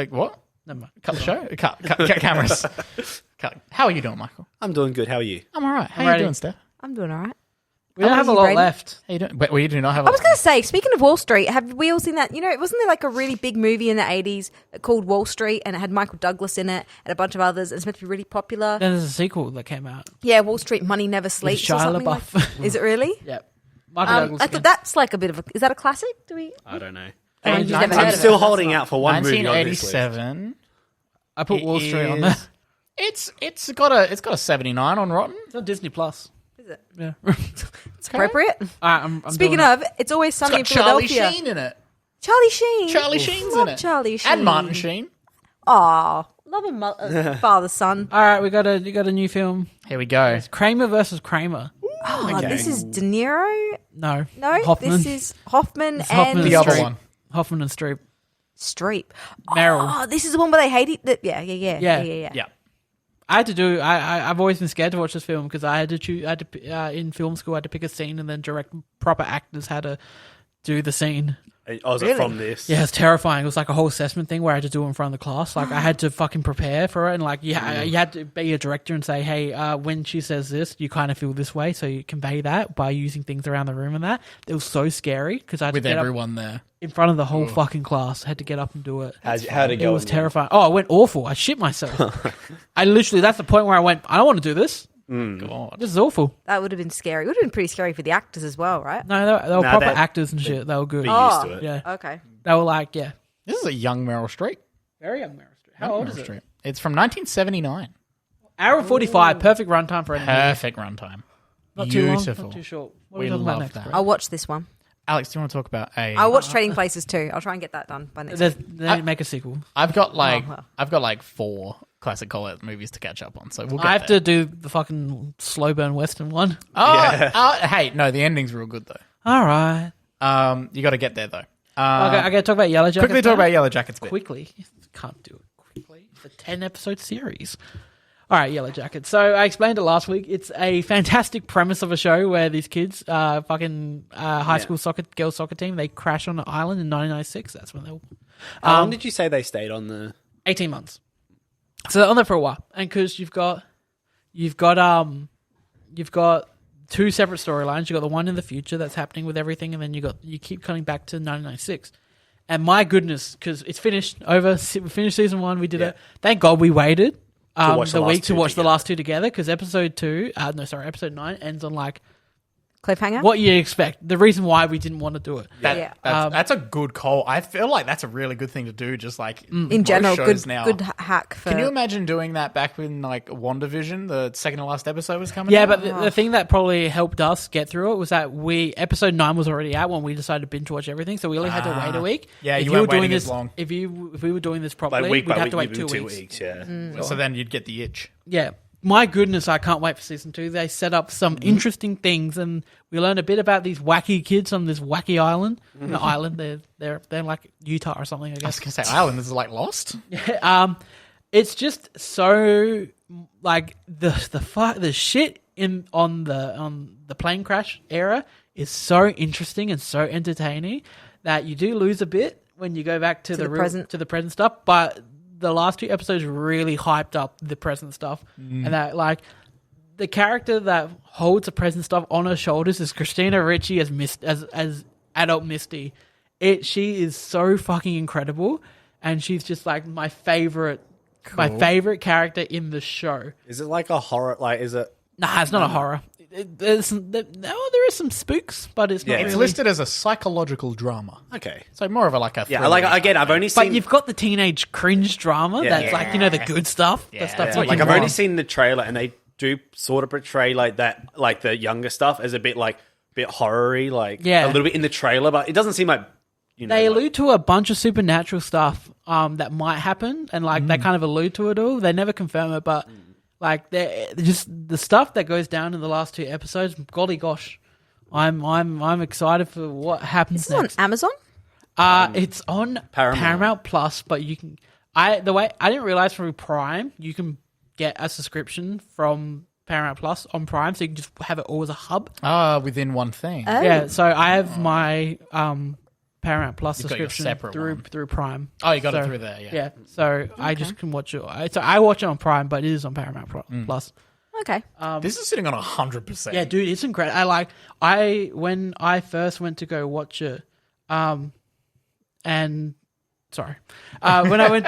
What? Never mind. Cut the show? Cut cameras. Cut. How are you doing, Michael? I'm doing good. How are you? I'm all right. How I'm are you ready. doing, Steph? I'm doing all right. We don't have a you, lot Braden? left. How you doing? But we do not have. I was going to say, speaking of Wall Street, have we all seen that? You know, wasn't there like a really big movie in the 80s called Wall Street, and it had Michael Douglas in it and a bunch of others, and it's meant to be really popular? Then there's a sequel that came out. Yeah, Wall Street Money Never Sleeps or Shia something LaBeouf. like. Is it really? Yep. Michael Douglas. I again. thought that's like a bit of a. Is that a classic? Do we? I don't know. Oh, you've never heard I'm of it. still holding out for one movie on this list. 1987. I put Wall It Street on is- there. It's got a 79 on Rotten. It's on Disney Plus. Is it? Yeah. It's appropriate. I'm Speaking doing of, it's always It's sunny in got Charlie Philadelphia. Sheen in it. Charlie Sheen. Charlie Sheen's in Love it. Charlie Sheen. And Martin Sheen. Aw, love a father son. All right, you got a new film. Here we go. It's Kramer versus Kramer. Oh, Okay. this is De Niro. No. No, Hoffman. this is Hoffman It's and Hoffman The and other Streep. one. Hoffman and Streep. Streep. Meryl. Oh, this is the one where they hate it. Yeah. Yeah. Yeah. I had to do. I've always been scared to watch this film because I had to choose. In film school, I had to pick a scene and then direct proper actors how to do the scene. Oh, is it from this? Yeah, it's terrifying. It was like a whole assessment thing where I had to do it in front of the class. Like I had to fucking prepare for it, and like you had to be a director and say, hey, when she says this, you kind of feel this way, so you convey that by using things around the room and that. It was so scary because I had With to get everyone there. up in front of the whole fucking class. I had to get up and do it. How'd it It go? was terrifying. Oh, it went awful. I shit myself. I literally, that's the point where I went, I don't want to do this. God. This is awful. That would have been scary. It would have been pretty scary for the actors as well, right? No, they were Nah, proper that- actors and shit. They were good. Be used to it. Yeah. Okay. They were like, yeah. This is a young Meryl Streep. Very young Meryl Streep. How old Meryl is it? Streep. It's from 1979. Hour 45. Perfect runtime for anything. Perfect runtime. Not too long, Beautiful. not too short. What are We we talking about love next? that. Brett? I'll watch this one. Alex, do you want to talk about a? I'll watch Trading Places too. I'll try and get that done by next week. They make a sequel. I've got like well. I've got like 4 classic Callout movies to catch up on, so we'll get I have there. to do the fucking slow burn western one. Hey, no, the ending's real good though. All right. You got to get there though. Okay, I got to talk about Yellowjackets. Quickly talk now? about Yellowjackets a bit. Quickly. Can't do it quickly. It's a 10-episode series. All right, Yellowjackets. So I explained it last week. It's a fantastic premise of a show where these kids, high school girls soccer team, they crash on an island in 1996. That's when they were How long did you say they stayed on the? 18 months. So they're on there for a while, and because you've got 2 separate storylines. You've got the one in the future that's happening with everything, and then you keep coming back to 1996. And my goodness, because it's finished over. We finished season 1. We did it. Thank God we waited watch the the last week to 2 watch the together. last 2 together, because episode 9 ends on like Cliffhanger? what you expect. The reason why we didn't want to do it. Yeah. That's a good call. I feel like that's a really good thing to do. Just like In general, shows good now. good hack for. Can you imagine doing that back when like WandaVision, the second to last episode, was coming? Yeah, out? but the thing that probably helped us get through it was that episode 9 was already out when we decided to binge watch everything, so we only had to wait a week. Yeah, if you were weren't doing waiting this as long. If we were doing this properly, Like week we'd by have week, to wait you 2 do weeks. Yeah. so then you'd get the itch. Yeah. My goodness, I can't wait for season 2. They set up some interesting things, and we learned a bit about these wacky kids on this wacky island. The island, they're like Utah or something, I I was guess. gonna say Island. This is like Lost. It's just so like the shit on the plane crash era is so interesting and so entertaining that you do lose a bit when you go back to the present stuff, but the last 2 episodes really hyped up the present stuff, and that like the character that holds the present stuff on her shoulders is Christina Ricci as adult Misty. She is so fucking incredible, and she's just like my favorite character in the show. Is it like a horror? Like, is it? Nah, it's not a horror. There is some spooks, but it's not. Yeah. It's really. listed as a psychological drama, Okay. so more of a like a Yeah, thriller. like again, I've only seen. But you've got the teenage cringe drama Yeah. that's like, the good stuff. The stuff Yeah, what like you I've only want. seen the trailer, and they do sort of portray like that, like the younger stuff as a bit horror-y, like Yeah. a little bit in the trailer, but it doesn't seem like you know, They like- allude to a bunch of supernatural stuff that might happen, and like they kind of allude to it all. They never confirm it, but like they're just the stuff that goes down in the last 2 episodes. Golly gosh, I'm excited for what happens This is on next. Amazon. It's on Paramount. Paramount Plus, but you can. I didn't realize through Prime you can get a subscription from Paramount Plus on Prime, so you can just have it all as a hub. Within one thing. Oh. Yeah, so I have my Paramount Plus You've got your subscription separate through one. through Prime. Oh, you got it So, through there, yeah. Yeah, so I just can watch it. So I watch it on Prime, but it is on Paramount Plus. Okay. This is sitting on 100%. Yeah, dude, it's incredible. When I first went to go watch it, when I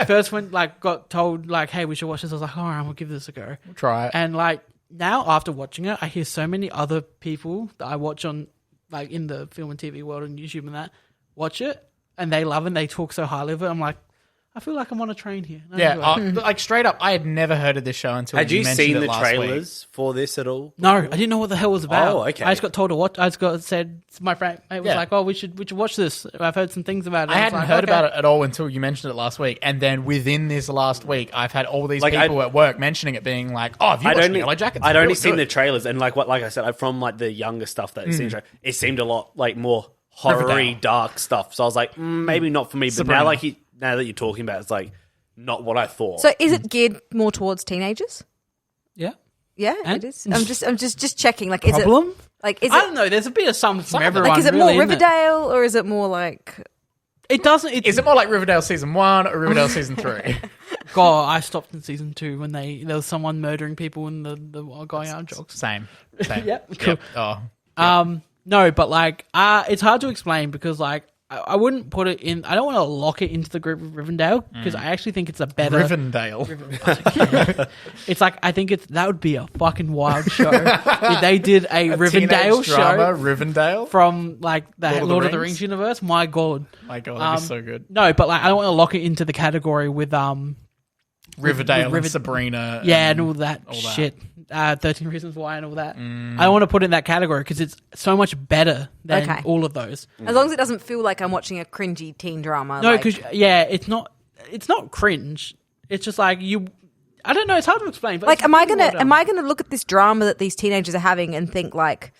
first went, like, got told, like, hey, we should watch this, I was like, all right, we'll give this a go. We'll try it. And, like, now after watching it, I hear so many other people that I watch on, like, in the film and TV world and YouTube and that, watch it, and they love it, and they talk so highly of it. I'm like, I feel like I'm on a train here. And I enjoy it. like straight up, I had never heard of this show until Had you mentioned seen it the last trailers for this at all? No, I didn't know what the hell it was about. Oh, okay. I just got told to watch. I just got said, my friend mate was Yeah. like, oh, we should watch this. I've heard some things about it. I was hadn't like, heard okay. about it at all until you mentioned it last week, and then within this last week, I've had all these Like, people at work mentioning it, being like, "Oh, have you watched Yellowjackets?" I'd only Really seen good. the trailers, and like I said, from like the younger stuff that it seemed a lot like more horror-y, Riverdale. dark stuff. So I was like, maybe not for me. But Sabrina. now that you're talking about it, it's like not what I thought. So is it geared more towards teenagers? Yeah. Yeah, And? it is. I'm just checking. Like, is Problem? it like is I it don't know. There's a bit of something from everyone. like is it really, more isn't Riverdale or is it more like? It doesn't. It's, Is it more like Riverdale season 1 or Riverdale season 3? God, I stopped in season 2 when there was someone murdering people in the going out on jogs. Same. Yep, cool. Oh, No, but like, it's hard to explain because like I wouldn't put it in. I don't want to lock it into the group of Rivendell because I actually think it's a better. Rivendale. It's like I think that would be a fucking wild show if they did a Rivendell Teenage drama, show Rivendell. from like the Lord Lord of of the the Rings universe. My God, My God, that'd be so good. no, but like I don't want to lock it into the category with Riverdale River- and Sabrina. and all that all that. shit. 13 Reasons Why and all that. I don't want to put it in that category because it's so much better than Okay. all of those. As long as it doesn't feel like I'm watching a cringy teen drama. No, like- because it's not cringe. It's just like you. I don't know. It's hard to explain. But like, it's am I really well gonna done. look at this drama that these teenagers are having and think like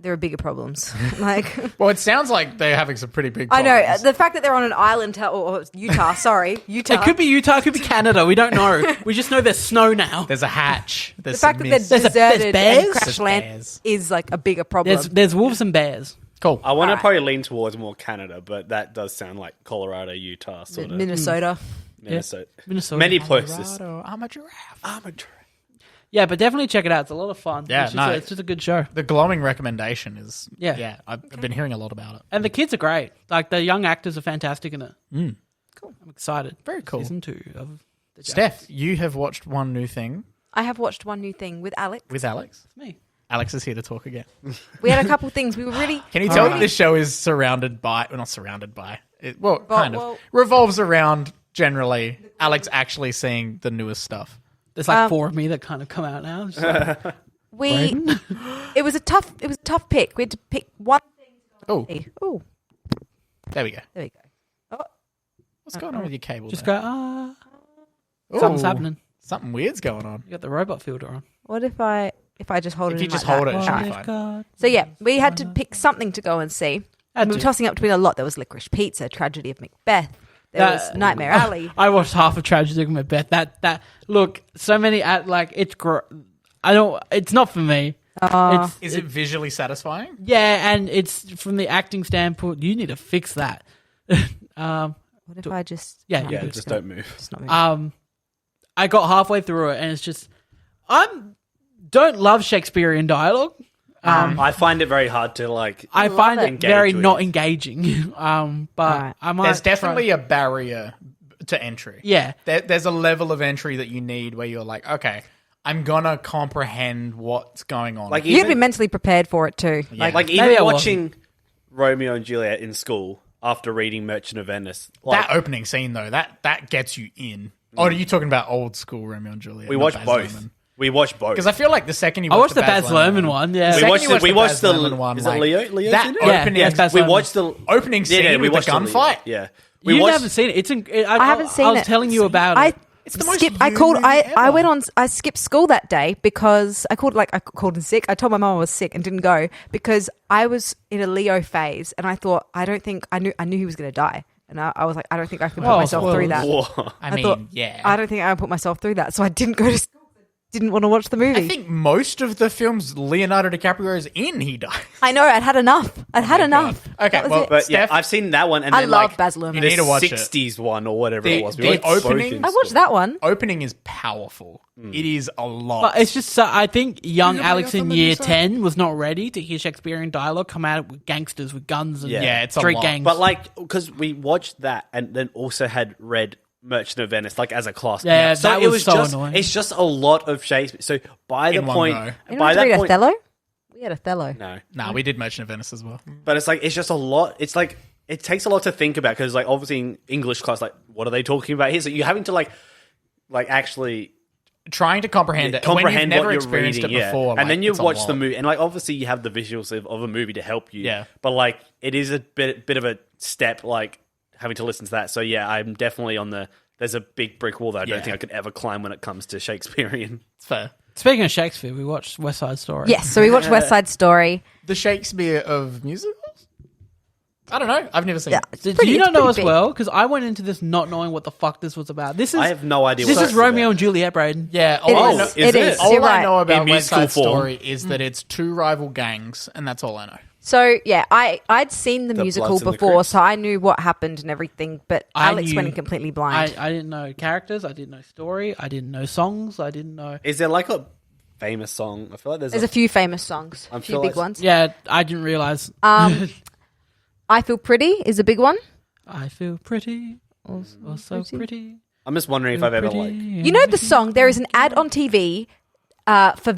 there are bigger problems? Like, Well, it sounds like they're having some pretty big I problems. know the fact that they're on an island or Utah. Sorry, Utah. It could be Utah. It could be Canada. We don't know. We just know there's snow now. There's a hatch. the There's fact some that they're mist. There's deserted bears? and crash There's land bears. is like a bigger problem. There's wolves and bears. Cool. I want to Alright. probably lean towards more Canada, but that does sound like Colorado, Utah, sort of Minnesota. Minnesota. Minnesota. Many places. Colorado, I'm a giraffe. Yeah, but definitely check it out. It's a lot of fun. Yeah, it's just a good show. The glowing recommendation is Yeah. I've been hearing a lot about it. And the kids are great. Like the young actors are fantastic in it. Cool. I'm excited. Very cool. Season 2 of the Steph, you have watched one new thing I have watched one new thing with Alex. with Alex. It's me. Alex is here to talk again. We had a couple things. We were really. Can you tell that this show is surrounded by, well, not surrounded by, kind of, well- revolves around generally Alex actually seeing the newest stuff. There's like 4 of me that kind of come out now. Just like, It was a tough pick. We had to pick one Oh, thing. Oh, there we go. there we go. What's going on with your cable? just there? go, Ooh, something's happening. Something weird's going on. You got the robot filter on. What if I just hold it? If you in just like hold that? it, it should be What fine. if God- So yeah, we had to pick something to go and see. Had We were to. tossing up between a lot. There was Licorice Pizza, Tragedy of Macbeth. There was Nightmare Alley. I watched half of Tragedy of Macbeth. That look, so many it's it's not for me. Is it visually satisfying? Yeah, and it's from the acting standpoint. You need to fix that. What if I just? Yeah, no, yeah, I'm just gonna- don't move. just not move. I got halfway through it, and it's just don't love Shakespearean dialogue. I find it very hard to like. I find it Engage very with. not engaging. But Right. I might. There's definitely try. a barrier to entry. Yeah. There's a level of entry that you need where you're like, okay, I'm gonna comprehend what's going on. Like You'd be even, mentally prepared for it too. Yeah. like Maybe I even wasn't. watching Romeo and Juliet in school after reading Merchant of Venice. Like, that opening scene though, that gets you in. Oh, are you talking about old school Romeo and Juliet? we not watched Baz both. Luhrmann? We watched both. Because I feel like the second you I watched watched the Baz Luhrmann one. Yeah, We watched the Baz Luhrmann one. Is it Leo? That opening, Yeah, Baz We Luhrmann. watched the opening scene with the gunfight. Yeah. You haven't seen it. I haven't seen it. I was telling you about it. It's the most I called. movie ever. I skipped school that day because I called in sick. I told my mum I was sick and didn't go because I was in a Leo phase, and I thought I knew he was going to die, and I was like, I don't think I can put myself through that. Whoa. I mean, thought, yeah. I don't think I can put myself through that, so I didn't go to school. Didn't want to watch the movie. I think most of the films Leonardo DiCaprio is in, he dies. I know. I'd had enough. enough. Okay, That was well, it. But Steph, yeah, I've seen that one. And I then love like Baz Luhrmann. You need to watch the it. 60s one or whatever The- it was. the We watched both opening- in I watched school. that one. opening is powerful. It is a lot. But it's just, I think young Anybody Alex else in on the year new side? 10 was not ready to hear Shakespearean dialogue come out with gangsters with guns and Yeah, it's a street lot. gangs. But like, because we watched that and then also had read Merchant of Venice, like as a class. Yeah, so that it was so just, annoying. It's just a lot of Shakespeare. So by the In one point, go. Anyone by have to that read point, Othello? We had Othello. no. Nah, we did Merchant of Venice as well. But it's like it's just a lot. It's like it takes a lot to think about because like obviously in English class, like what are they talking about here? So you're having to like actually Trying to comprehend it. When you've comprehend never what you're experienced reading, it before. and then you it's a watch lot. the movie, and like obviously you have the visuals of a movie to help you. Yeah. But like it is a bit of a step, like having to listen to that. So yeah, I'm definitely on the. There's a big brick wall that I don't Yeah. think I could ever climb when it comes to Shakespearean. It's fair. Speaking of Shakespeare, we watched West Side Story. Yes, so we watched West Side Story. The Shakespeare of musicals? I don't know. I've never seen Yeah, it. it's Did pretty- you it's not know pretty as big. well? Because I went into this not knowing what the fuck this was about. This is I have no idea. This what is it's Romeo about. and Juliet, Braden. Yeah, It all, I is. know, Is It it? is. all You're I right. know about In West musical Side form. Story is that it's two rival gangs, and that's all I know. So yeah, I'd seen the musical Bloods and the before, Crips. so I knew what happened and everything. But I Alex knew- went in completely blind. I didn't know characters. I didn't know story. I didn't know songs. I didn't know. Is there like a famous song? I feel like There's a few famous songs, a few feel big like- ones. Yeah, I didn't realize. I Feel Pretty is a big one. I feel pretty, oh so pretty. I'm just wondering if I've ever like. You know the song? There is an ad on TV for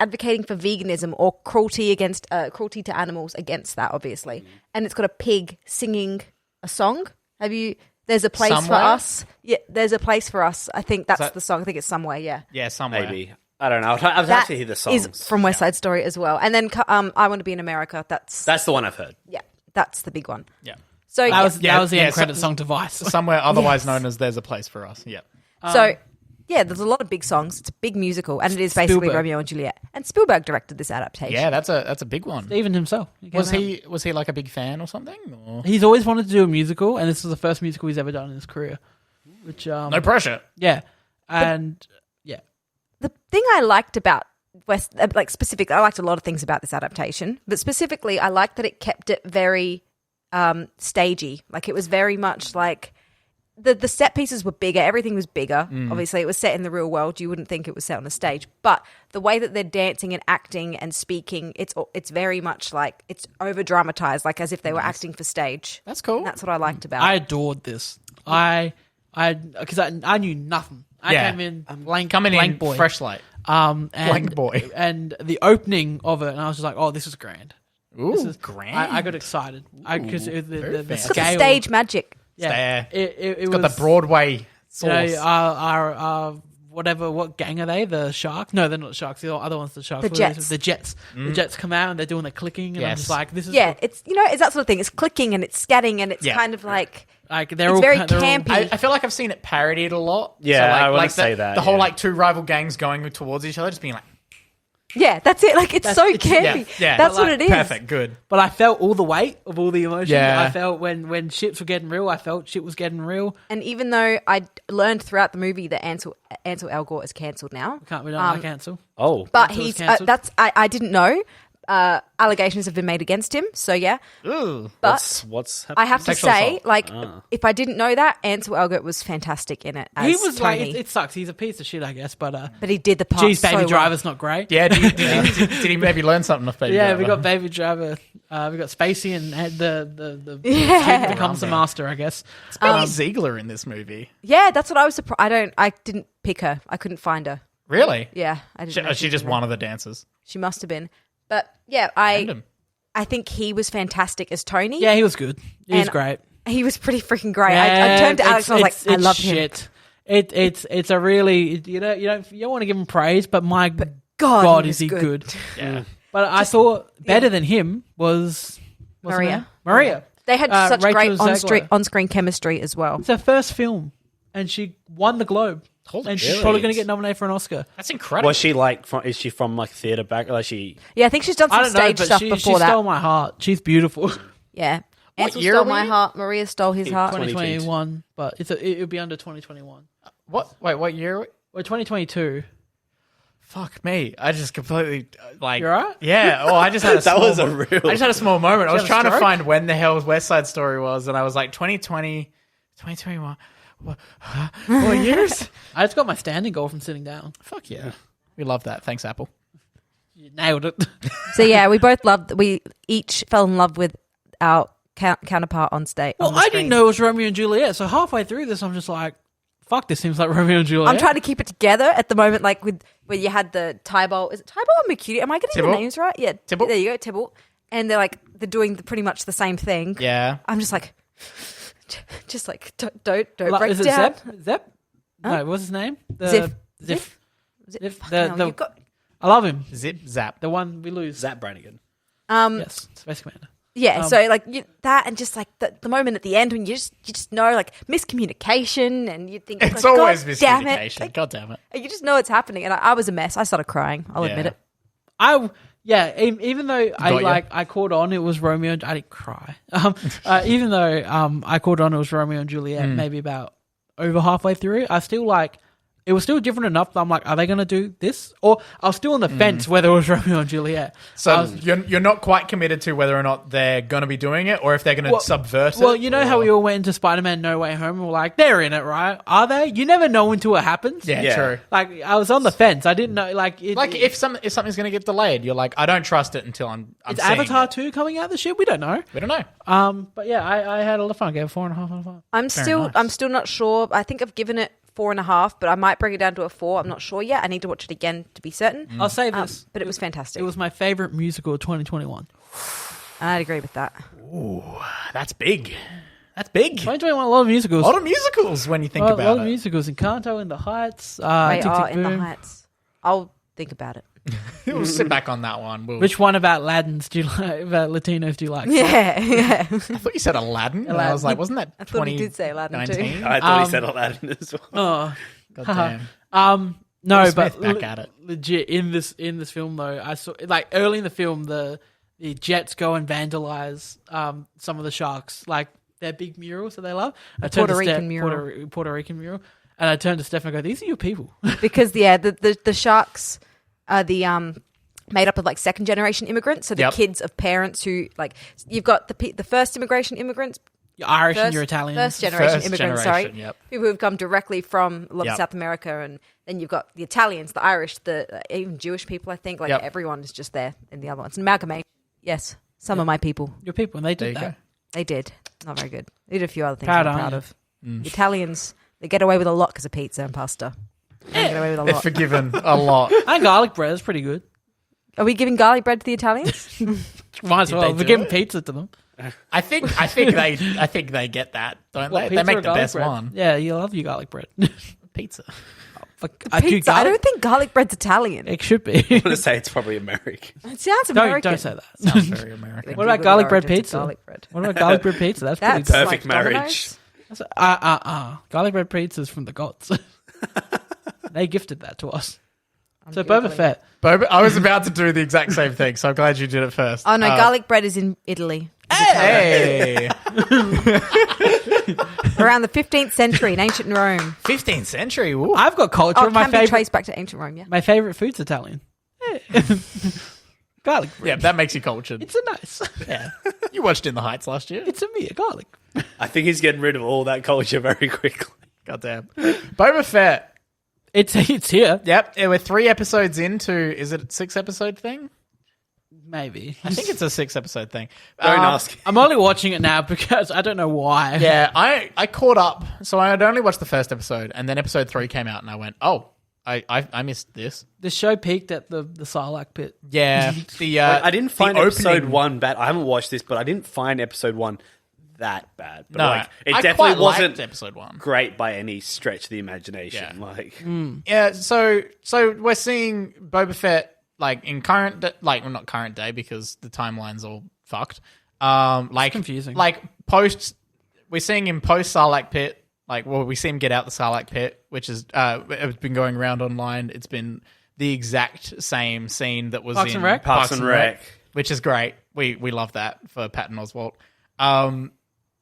advocating for veganism or cruelty to animals against that, obviously. And it's got a pig singing a song. Have you? There's a place Somewhere? for us. Yeah, there's a place for us. I think that's that- the song. I think it's Somewhere. Yeah. Yeah, somewhere. Maybe I don't know. I'd have That to hear the songs. is from West Side Story as well. And then I Want to Be in America. That's That's the one I've heard. yeah, that's the big one. Yeah. So That yeah. was that was the end so- credit song to Vice. Somewhere otherwise Yes. known as There's a Place for Us. Yeah. So yeah, there's a lot of big songs. It's a big musical, and it is basically Spielberg. Romeo and Juliet. And Spielberg directed this adaptation. Yeah, that's a big one. Even himself. Was came out. he like a big fan or something? Or? He's always wanted to do a musical, and this is the first musical he's ever done in his career. Which No pressure. yeah, and yeah, The thing I liked about specifically, I liked a lot of things about this adaptation, but specifically, I liked that it kept it very stagey. Like it was very much like the set pieces were bigger. Everything was bigger. Obviously, it was set in the real world. You wouldn't think it was set on a stage, but the way that they're dancing and acting and speaking, it's very much like it's over dramatized, like as if they were acting for stage. That's cool. And that's what I liked about I it. adored this. Because I knew nothing. I Yeah. came in blank, Coming blank in boy. fresh light. And, Blank boy. and the opening of it, and I was just like, "Oh, this is grand." Ooh, This is grand. I got excited because the very fancy. It's got the scale, stage magic. yeah, There. it It's was got the Broadway You sauce. know, our whatever, what gang are they? The Sharks? No, they're not the Sharks. The other one's the Sharks. The What are they? Jets. The Jets. The Jets come out and they're doing the clicking, and I'm Yes. just like, this is Yeah, it's it's that sort of thing. It's clicking and it's scatting and it's Yeah. kind of like like they're it's all very they're all- campy. I feel like I've seen it parodied a lot. Yeah, I wouldn't say that, The whole yeah. like two rival gangs going towards each other, just being like, yeah, that's it. Like it's so it's- campy. yeah, That's but what like, it is. perfect, good. But I felt all the weight of all the emotions. Yeah. I felt when ships were getting real. I felt shit was getting real. And even though I learned throughout the movie that Ansel Elgort is cancelled now, We don't cancel. Oh, but Ansel is he's cancelled? I didn't know. Allegations have been made against him, so yeah. Ooh. But what's I happening? have to Sexual say, assault. like, if I didn't know that, Ansel Elgort was fantastic in it. As He was Tony. like, it sucks. He's a piece of shit, I guess. But but he did the part. geez, Baby so well. Driver's not great. Yeah, did he maybe learn something off Baby Yeah, Driver? we got Baby Driver. We got Spacey and the Yeah. becomes the master, I guess. Billy Ziegler in this movie. Yeah, that's what I was surprised. I didn't pick her. I couldn't find her. Really? Yeah, I didn't. know She just was one of the dancers. She must have been. But yeah, Random. I think he was fantastic as Tony. Yeah, he was good. He was And great. He was pretty freaking great. I turned to Alex and I was like, I love him. Shit. It's a really you don't want to give him praise, but my God, is he good? Yeah. But I thought better than him was what's her name? Maria. They had such Rachel great Zegler. on-screen chemistry as well. It's her first film, and she won the Globe. And she's probably going to get nominated for an Oscar. That's incredible. Was she is she from like theatre back? Like she? Yeah, I think she's done I some don't know, stage but stuff she before that. stole my heart. She's beautiful. Yeah. What Ansel year stole are we my in? heart. Maria stole his heart. 2021, but it would be under 2021. What? Wait, what year? Or 2022. Fuck me! I just completely like. You alright? Yeah. Oh, I just had a. That small was a mo- real- I just had a small moment. I was have a trying to stroke? find when the hell West Side Story was, and I was like 2020, 2021. What years? I just got my standing goal from sitting down. Fuck yeah! We love that. Thanks, Apple. You nailed it. So yeah, we each fell in love with our counterpart on stage. Well, I didn't know it was Romeo and Juliet, so halfway through this, I'm just like, fuck, this seems like Romeo and Juliet. I'm trying to keep it together at the moment, like with where you had the Tybalt. Is it Tybalt or Mercutio? Am I getting Tybalt. the names right? Yeah, Tybalt. There you go, Tybalt. And they're doing pretty much the same thing. Yeah. I'm just like, don't break Is it down. Zep? No, what's his name? Ziff. Ziff. Ziff. The- Fucking hell, you've got- I love him. Zip zap. The one we lose. Zap Brannigan. Yes, Space Commander. Yeah, so like that, and just like the moment at the end when you just know like miscommunication, and you think It's like, always God damn it. miscommunication. Like, God damn it. you just know it's happening, and I was a mess. I started crying. I'll admit it. Even though I caught on it was Romeo and I didn't cry. Even though I caught on it was Romeo and Juliet maybe about over halfway through, I still like it was still different enough that I'm like, are they going to do this? Or I was still on the fence whether it was Romeo and Juliet. So you're not quite committed to whether or not they're going to be doing it, or if they're going to subvert it? Well, you know how we all went into Spider-Man No Way Home and we're like, they're in it, right? Are they? You never know until it happens. Yeah, true. Like, I was on the fence. I didn't know, If something's going to get delayed, you're like, I don't trust it until I'm is seeing Avatar it. 2 coming out this year? We don't know. We don't know. But yeah, I had a lot of fun. I gave it 4.5 out of 5. I'm still not sure. I think I've given it 4.5, but I might bring it down to a 4. I'm not sure yet. I need to watch it again to be certain. I'll say this. But it was fantastic. It was my favorite musical of 2021. I'd agree with that. Ooh, that's big. That's big. 2021, a lot of musicals. A lot of musicals when you think A about lot of it. musicals. Encanto, In the Heights. They Tick, are Tick, in the Boom. Heights. I'll think about it. We'll sit back on that one. Which one about Ladins do you like? About Latinos do you like? Yeah. I thought you said Aladdin. And I was like, wasn't that I thought he did say Aladdin too. 2019? I thought he said Aladdin as well. Oh, God damn. no, Will but Smith back at it. legit in this film though, I saw like early in the film the Jets go and vandalize some of the sharks, like their big murals that they love. Puerto Rican mural. Puerto Rican mural, and I turned to Steph and I go, "These are your people." Because the sharks are the made up of like second generation immigrants, so the kids of parents who like you've got the first immigration immigrants, You're Irish and you're Italian. first generation First immigrants, generation, sorry, yep. people who've come directly from a lot Yep. of South America, and then you've got the Italians, the Irish, the even Jewish people. I think like Yep. everyone is just there in the other ones. Amalgamation. Yes, some of my people. Your people, and they There did you that. go. They did. Not very good. They did a few other things Proud I'm on proud you. of. The Italians, they get away with a lot because of pizza and pasta. They get away with a They're lot. forgiven a lot. And garlic bread is pretty good. Are we giving garlic bread to the Italians? Might as Did well. they We're do giving it? pizza to them. I think they get that, don't What, they? They pizza make or the garlic best bread? one. Yeah, you love your garlic bread. Pizza. Pizza. I don't think garlic bread's Italian. It should be. I'm going to say it's probably American. It sounds American. Don't say that. Sounds very American. What about Google garlic the bread origins of pizza? Garlic bread. What about garlic bread pizza? That's pretty That's good. Perfect like marriage. Domino's. Garlic bread pizza is from the gods. They gifted that to us. So Googling Boba Fett. I was about to do the exact same thing, so I'm glad you did it first. Oh no, garlic bread is in Italy. Hey! Around the 15th century in ancient Rome. 15th century. Ooh. I've got culture. Oh, it my can be favorite. traced back to ancient Rome, yeah. My favorite food's Italian. Garlic bread. Yeah, that makes you cultured. It's a nice. Yeah. You watched In the Heights last year. It's a mere garlic. I think he's getting rid of all that culture very quickly. Goddamn. Boba Fett. It's here. Yep. We're 3 episodes into, is it a 6-episode thing? Maybe. I think it's a 6-episode thing. Don't ask. I'm only watching it now because I don't know why. Yeah, I caught up. So I had only watched the first episode, and then episode 3 came out, and I went, oh, I missed this. The show peaked at the Sarlacc pit. Yeah. I didn't find the episode opening- 1 bad. I haven't watched this, but I didn't find episode 1 that bad. But No, like, it I definitely quite liked wasn't episode 1. great by any stretch of the imagination. Yeah. Like, Yeah, so we're seeing Boba Fett like in current not current day because the timeline's all fucked. Like confusing. Like we're seeing him post Sarlacc pit. Like, well, we see him get out the Sarlacc pit, which is it's been going around online. It's been the exact same scene that was Parks in and Rec? Parks and Rec. which is great. We love that for Patton Oswalt.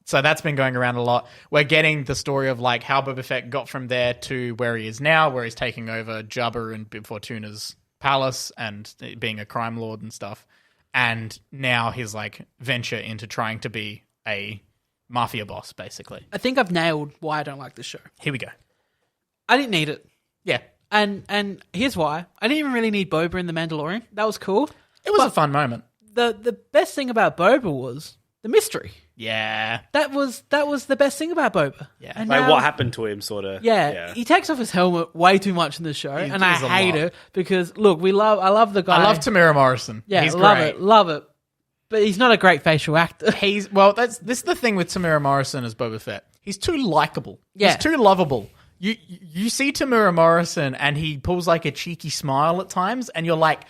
So that's been going around a lot. We're getting the story of like how Boba Fett got from there to where he is now, where he's taking over Jabba and Bib Fortuna's palace and being a crime lord and stuff. And now his like venture into trying to be a mafia boss, basically. I think I've nailed why I don't like this show. Here we go. I didn't need it. Yeah. And here's why. I didn't even really need Boba in The Mandalorian. That was cool. It was a fun moment. The best thing about Boba was the mystery. Yeah. That was the best thing about Boba. Yeah. And Like now- what happened to him, sort of. Yeah, he takes off his helmet way too much in the show, and I does a hate lot. it because look, I love the guy. I love Tamira Morrison. Yeah, He's love great. it, love it. But he's not a great facial actor. This is the thing with Tamira Morrison as Boba Fett. He's too likable. Yeah. He's too lovable. You see Tamira Morrison and he pulls like a cheeky smile at times, and you're like,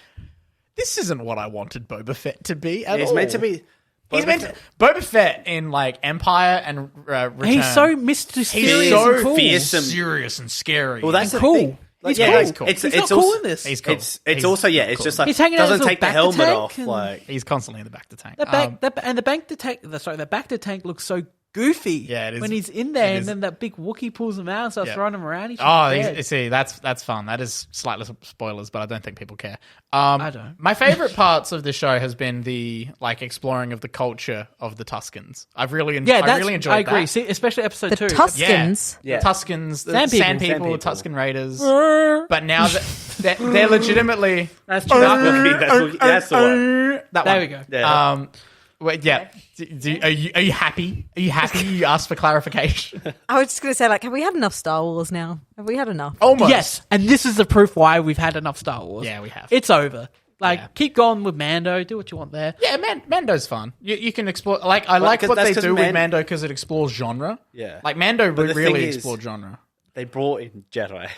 this isn't what I wanted Boba Fett to be at all. He's meant to be. Boba Fett in like Empire and Return. He's so mysterious He's and so cool. fearsome. serious and scary. Well, that's And the cool. thing. Like, He's yeah, cool. it's cool. He's It's not cool also, in this. He's cool. It's He's also yeah. It's cool. just like He's hanging out doesn't his take the little helmet back off. tank Like He's constantly in the back to tank. And the back to tank. The back to tank looks so goofy. Yeah, it is. When he's in there, It and is. then that big Wookiee pulls him out and starts Yeah. throwing him around. See, that's fun. That is slightly spoilers, but I don't think people care. I don't. My favorite parts of the show has been the like exploring of the culture of the Tuscans. I really enjoyed that. I agree. See, especially episode The 2. Tuscans. Yeah. The Tuscans, the Sand Sand people. people, Sand people. Tuscan Raiders. But now that they're legitimately That's true. That's the one. that There one. we go. Yeah. Wait, yeah. Are you happy? Are you happy? You asked for clarification. I was just going to say, like, have we had enough Star Wars now? Have we had enough? Almost. Yes, and this is the proof why we've had enough Star Wars. Yeah, we have. It's over. Like, Yeah. keep going with Mando. Do what you want there. Yeah, Mando's fun. You can explore. Like, I like what that's they 'cause do with Mando because it explores genre. Yeah. Like Mando But the really thing is- explored genre. They brought in Jedi,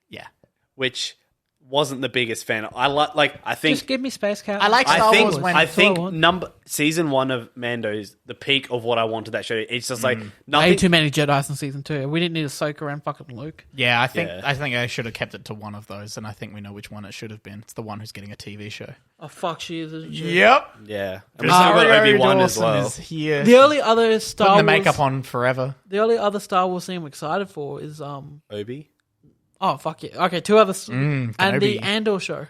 Yeah. which wasn't the biggest fan. I think Just give me Space Cat. I like Star Wars when I That's all I think want. season 1 of Mando is the peak of what I wanted that show. It's just like Way nothing. too many Jedi's in season 2. We didn't need to soak around fucking Luke. Yeah, I think Yeah. I should have kept it to one of those, and I think we know which one it should have been. It's the one who's getting a TV show. Oh, fuck, she is, isn't she? Yep. Yeah, and we still got Rosario Obi-Wan as Dawson well. is here. The only other Star Putting Wars... the makeup on forever. The only other Star Wars scene I'm excited for is... Obi. Oh, fuck yeah. Okay, 2 others. and Kenobi. the Andor show.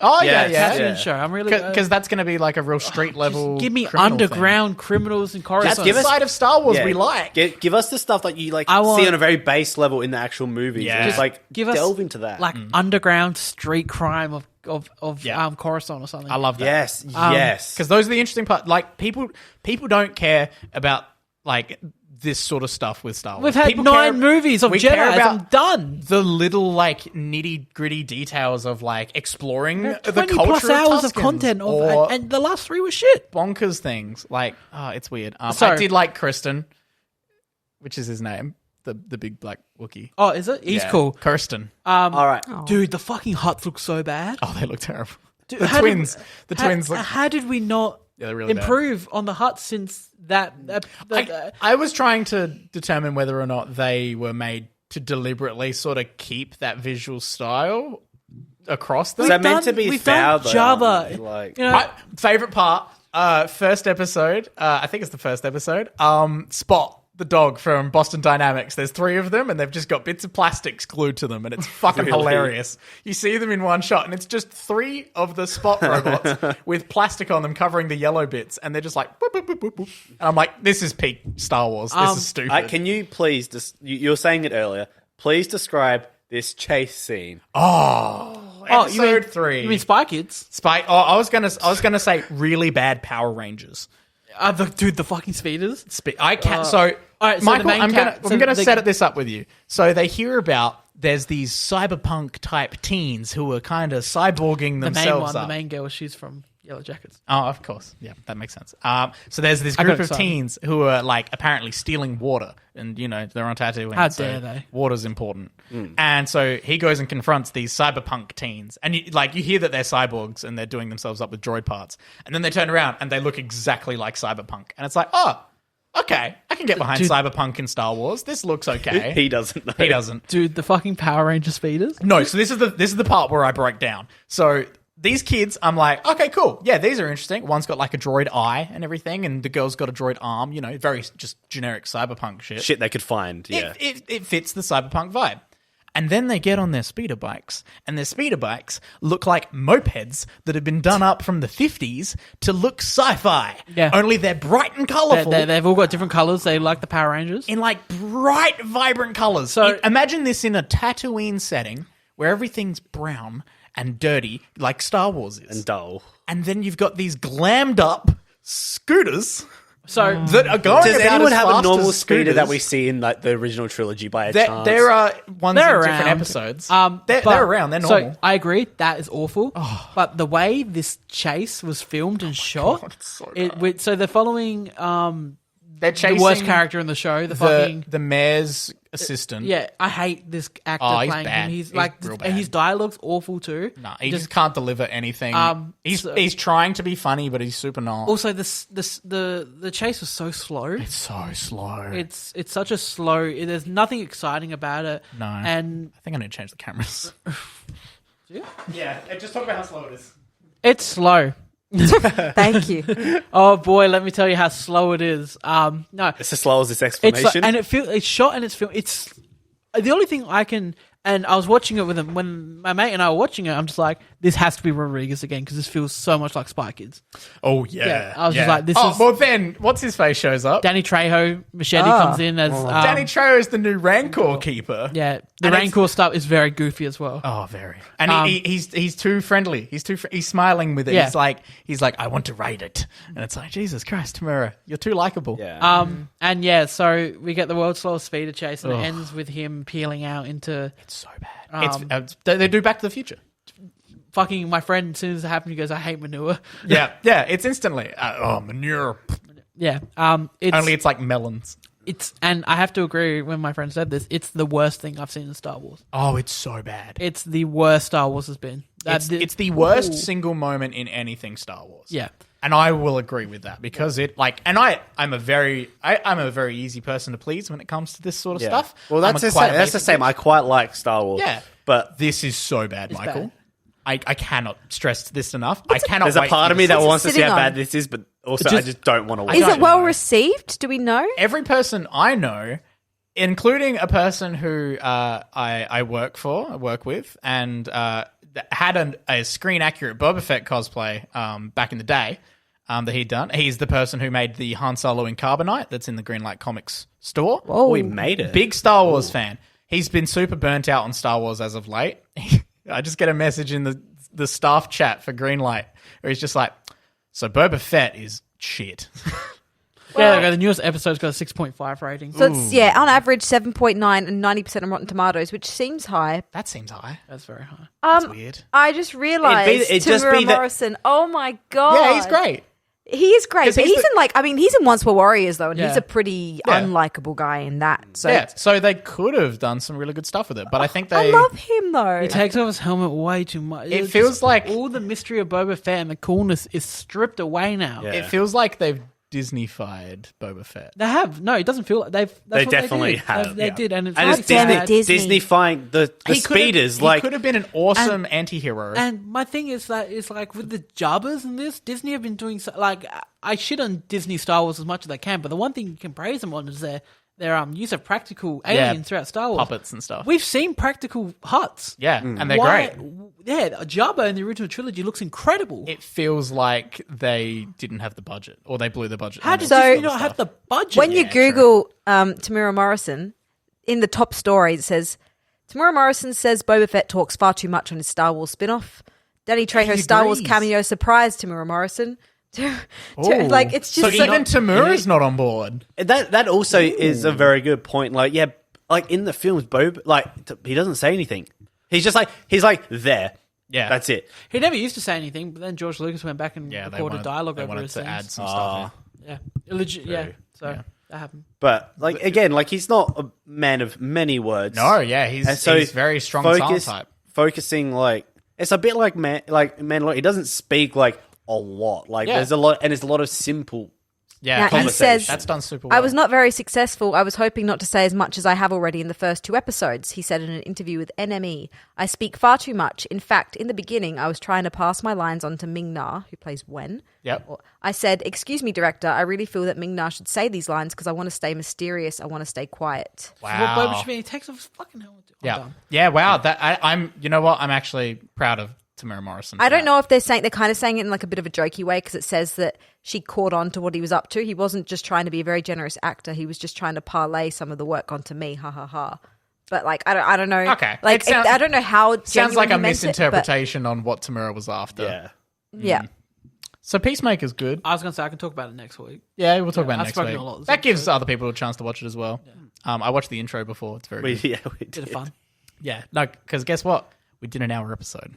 Oh Yes, yeah. Cassian Yeah. show. I'm really... Because that's going to be like a real street level. Just give me criminal underground criminals and Coruscant. Thing. That's the side of Star Wars Yeah. we like. Give us the stuff that you like I want- see on a very base level in the actual movies. Yeah. And just like Give us, delve into that. like underground street crime of Yeah. Coruscant or something. I love that. yes, yes. Because those are the interesting part. Like people don't care about like this sort of stuff with Star Wars. We've had People 9 movies of we care Jedi. about I'm done. the little like nitty gritty details of like exploring the 20 culture plus of hours of Tuskens content, or and the last 3 were shit. bonkers things. Like, it's weird. I Sorry. did like Kristen, which is his name, the big black Wookiee. Oh, is it? He's Yeah. cool. Kirsten. All right. Dude, the fucking huts look so bad. Oh, they look terrible. Dude, The how twins. Did, The how, twins look. How did we not Yeah, they're really bad. improve on the huts since that? I was trying to determine whether or not they were made to deliberately sort of keep that visual style across them. Is that meant to be we've foul, done though, Jabba. aren't they? Like- you know, My favorite part, first episode. I think it's the first episode. Spot the dog from Boston Dynamics. There's 3 of them, and they've just got bits of plastics glued to them, and it's fucking Really? hilarious. You see them in one shot, and it's just 3 of the Spot robots with plastic on them covering the yellow bits, and they're just like, boop, boop, boop, boop, boop. And I'm like, this is peak Star Wars. This is stupid. Can you please? You were saying it earlier. Please describe this chase scene. Episode 3. You mean Spy Kids? Spike. Oh, I was gonna say really bad Power Rangers. The fucking speeders. I can't. So, all right, so Michael, the main I'm cat- gonna so set this up with you. So they hear about there's these cyberpunk type teens who are kind of cyborging The main themselves one, up. the main girl, she's from Yellowjackets. Oh, of course. Yeah, that makes sense. So there's this group of teens who are like apparently stealing water, and they're on Tatooine. How dare they? Water's important, and so he goes and confronts these cyberpunk teens, and you hear that they're cyborgs and they're doing themselves up with droid parts, and then they turn around and they look exactly like cyberpunk, and it's like, oh, okay, I can get behind cyberpunk in Star Wars. This looks okay. He doesn't know. He doesn't. Dude, the fucking Power Ranger speeders. No, so this is the part where I break down. So these kids, I'm like, okay, cool. Yeah, these are interesting. One's got like a droid eye and everything, and the girl's got a droid arm, very just generic cyberpunk shit. Shit they could find, yeah. It fits the cyberpunk vibe. And then they get on their speeder bikes, and their speeder bikes look like mopeds that have been done up from the 50s to look sci-fi. Yeah. Only they're bright and colourful. They've all got different colours. They like the Power Rangers. In like bright, vibrant colours. So imagine this in a Tatooine setting where everything's brown and dirty, like Star Wars is. And dull. And then you've got these glammed up scooters So that are going Does about anyone as have a fast normal as speeder scooters. that we see in like the original trilogy by a chance? There are ones they're in around. different episodes. But- They're around. They're normal. So I agree that is awful. But the way this chase was filmed and shot, God, it's so so they're following They're chasing the worst character in the show. the mayor's assistant. Yeah, I hate this actor Oh, he's playing bad. him. He's He's like, real and bad. his dialogue's awful too. Nah, he just can't deliver anything. He's trying to be funny, but he's super not. Also, the chase was so slow. It's so slow. It's such a slow. There's nothing exciting about it. No. And I think I need to change the cameras. Yeah, just talk about how slow it is. it's slow. Thank you. Oh boy, let me tell you how slow it is. No, It's as slow as this it's explanation. and it's shot and it's filmed. It's the only thing I can. And I was watching it with him when my mate and I were watching it. I'm just like, this has to be Rodriguez again because this feels so much like Spy Kids. Oh yeah. Yeah, I was just like, this is- well, then what's his face shows up. Danny Trejo, Machete comes in as Danny Trejo is the new Rancor keeper. Yeah, the And Rancor stuff is very goofy as well. Oh, very. And he's too friendly. He's smiling with it. Yeah. He's like, I want to ride it, and it's like, Jesus Christ, Tamura, you're too likable. yeah. And yeah, so we get the world's slowest speeder chase, and it ends with him peeling out into It's so bad. They do Back to the Future. fucking my friend. As soon as it happened, he goes, "I hate manure." Yeah, it's instantly. Manure. Yeah, It's like melons. and I have to agree when my friend said this. It's the worst thing I've seen in Star Wars. Oh, it's so bad. It's the worst Star Wars has been. It's the worst single moment in anything Star Wars. Yeah. And I will agree with that because I'm a very easy person to please when it comes to this sort of Yeah. stuff. Well, that's the same. I quite like Star Wars. Yeah. But This is so bad, Michael. bad. I cannot stress this enough. I cannot. there's a wait part for of me this. that What's it wants to see sitting how on? bad this is, but also I just don't want to watch Is it. it well received? Do we know? Every person I know, including a person who I work with, and had a screen accurate Boba Fett cosplay back in the day that he'd done. He's the person who made the Han Solo in Carbonite that's in the Greenlight Comics store. Whoa. We made it. Big Star Wars fan. He's been super burnt out on Star Wars as of late. I just get a message in the staff chat for Greenlight where he's just like, so Boba Fett is shit. Yeah, the newest episode's got a 6.5 rating. So it's, on average 7.9 and 90% on Rotten Tomatoes, which seems high. That seems high. That's very high. That's weird. I just realised it'd just Tamura be that- Morrison. Oh my god. Yeah, he's great. He is great, 'Cause but he's he's in Once Were Warriors though, and Yeah. he's a pretty Yeah. unlikable guy in that. So Yeah, so they could have done some really good stuff with it, but I think I they... love him though. He takes off his helmet way too much. It It's feels just like- all the mystery of Boba Fett and the coolness is stripped away now. Yeah. It feels like they've Disney-fied Boba Fett. They have. No, it doesn't feel like they've. That's They what definitely did. have, They yeah. did, and it's And really it's damn it, sad. Disney. Disney find the speeders. He Like could have been an awesome anti-hero. And my thing is that it's like with the Jabbas in this, Disney have been doing like I shit on Disney Star Wars as much as I can, but the one thing you can praise them on is their use of practical aliens throughout Star Wars. puppets and stuff. We've seen practical huts. Yeah, and they're Why- great. Yeah, Jabba in the original trilogy looks incredible. It feels like they didn't have the budget, or they blew the budget. How on did it. So- Disney not have the budget? when you Yeah, Google Tamura Morrison, in the top story it says Tamura Morrison says Boba Fett talks far too much on his Star Wars spin-off. Danny Trejo's Star Wars agrees. cameo surprised Tamura Morrison. Like it's So just even Tamura's not on board. that also is a very good point. Like, yeah, like in the films, Boba, like he doesn't say anything. He's just like he's like there. Yeah. That's it. He never used to say anything, but then George Lucas went back and Yeah, recorded dialogue they over wanted his to scenes. add some stuff Yeah, legit. Yeah, True. so that happened. But like again, like he's not a man of many words. in. No, yeah, he's very strong silent type. Focusing like it's a bit like Mandalorian. He doesn't speak like a lot. Like Yeah. there's a lot, and it's a lot of simple. Yeah, Now, he says, that's done super well. I was not very successful. I was hoping not to say as much as I have already in the first 2 episodes, he said in an interview with NME. I speak far too much. In fact, in the beginning, I was trying to pass my lines on to Ming-Na, who plays Wen. Yep. I said, excuse me, director, I really feel that Ming-Na should say these lines because I want to stay mysterious. I want to stay quiet. Wow. Well, Boba Fett, he takes off his fucking helmet. I'm Yeah. done. Yeah, wow. I'm you know what? I'm actually proud of Tamara Morrison. I don't know if they're kind of saying it in like a bit of a jokey way because it says that she caught on to what he was up to. He wasn't just trying to be a very generous actor. He was just trying to parlay some of the work onto me. Ha ha ha. But like, I don't know. Okay. Like, I don't know how. Sounds like a genuine he meant it, but- misinterpretation on what Tamara was after. Yeah. Yeah. So Peacemaker's good. I was going to say I can talk about it next week. Yeah, we'll talk about it I've next spoken week. a lot this That gives other people a chance to watch it as well. I watched the intro before. It's very good. We Bit did. of fun. Yeah, no, because guess what? We did an hour episode.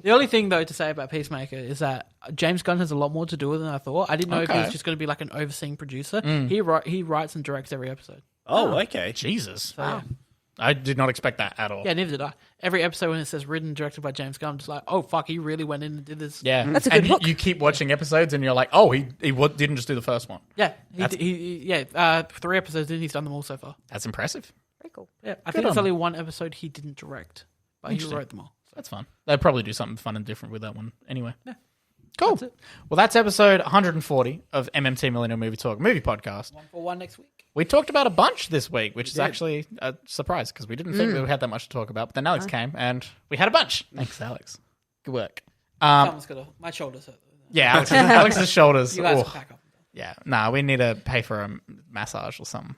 The only thing though to say about Peacemaker is that James Gunn has a lot more to do with it than I thought. I didn't know if he Okay. was just going to be like an overseeing producer. He writes and directs every episode. Oh, okay. Jesus. So, yeah. I did not expect that at all. Yeah, neither did I. Every episode when it says written and directed by James Gunn, I'm just like, oh fuck, he really went in and did this. Yeah. That's a good and book. you keep watching episodes and you're like, oh, he didn't just do the first one. Yeah, he 3 episodes in, he's done them all so far. That's impressive. Very cool. Yeah, I Good think on it's him. only 1 episode he didn't direct, but he Interesting. wrote them all. That's fun. They'll probably do something fun and different with that one anyway. Yeah. Cool. That's it. Well, that's episode 140 of MMT Millennial Movie Talk, movie podcast. 1 for 1 next week. We talked about a bunch this week, which is did. actually a surprise because we didn't think we had that much to talk about. But then Alex came and we had a bunch. Thanks, Alex. Good work. Someone's got my shoulders hurt. Yeah, Alex's shoulders. You guys Oh. can pack up. Yeah, nah, we need to pay for a massage or something.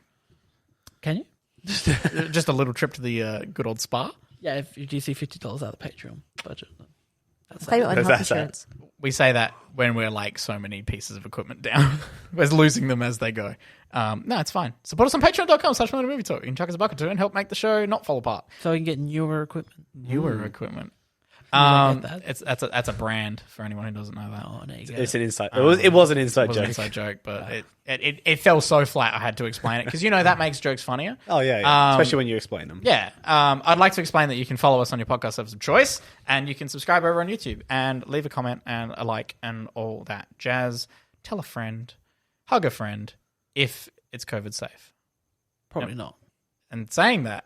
Can you? Just a little trip to the good old spa. Yeah, if you do see $50 out of the Patreon budget. That's Claim it on Where's health that at? insurance. We say that when we're like so many pieces of equipment down. We're losing them as they go. No, it's fine. Support us on patreon.com/movie talk. You can chuck us a bucket too and help make the show not fall apart. So we can get newer equipment. Newer equipment. I get that. That's a brand for anyone who doesn't know that. Oh, there you go. It's an inside. It was an inside It was an joke. inside joke, but it fell so flat I had to explain it because that makes jokes funnier. Oh yeah. Especially when you explain them. Yeah. I'd like to explain that you can follow us on your podcast service of choice and you can subscribe over on YouTube and leave a comment and a like and all that jazz. Tell a friend, hug a friend if it's COVID safe. Probably not. And saying that,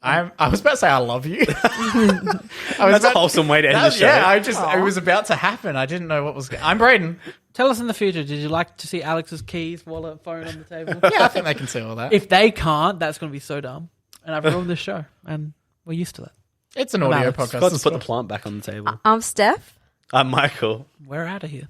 I was about to say I love you. That's a wholesome way to end the show. Yeah, it was about to happen. I didn't know what was going. I'm Braden. Tell us in the future, did you like to see Alex's keys, wallet, phone on the table? Yeah, I think they can see all that. If they can't, that's going to be so dumb. And I've ruined this show, and we're used to that. It's an audio Alex. podcast. Got to as put well. the plant back on the table. I'm Steph. I'm Michael. We're out of here.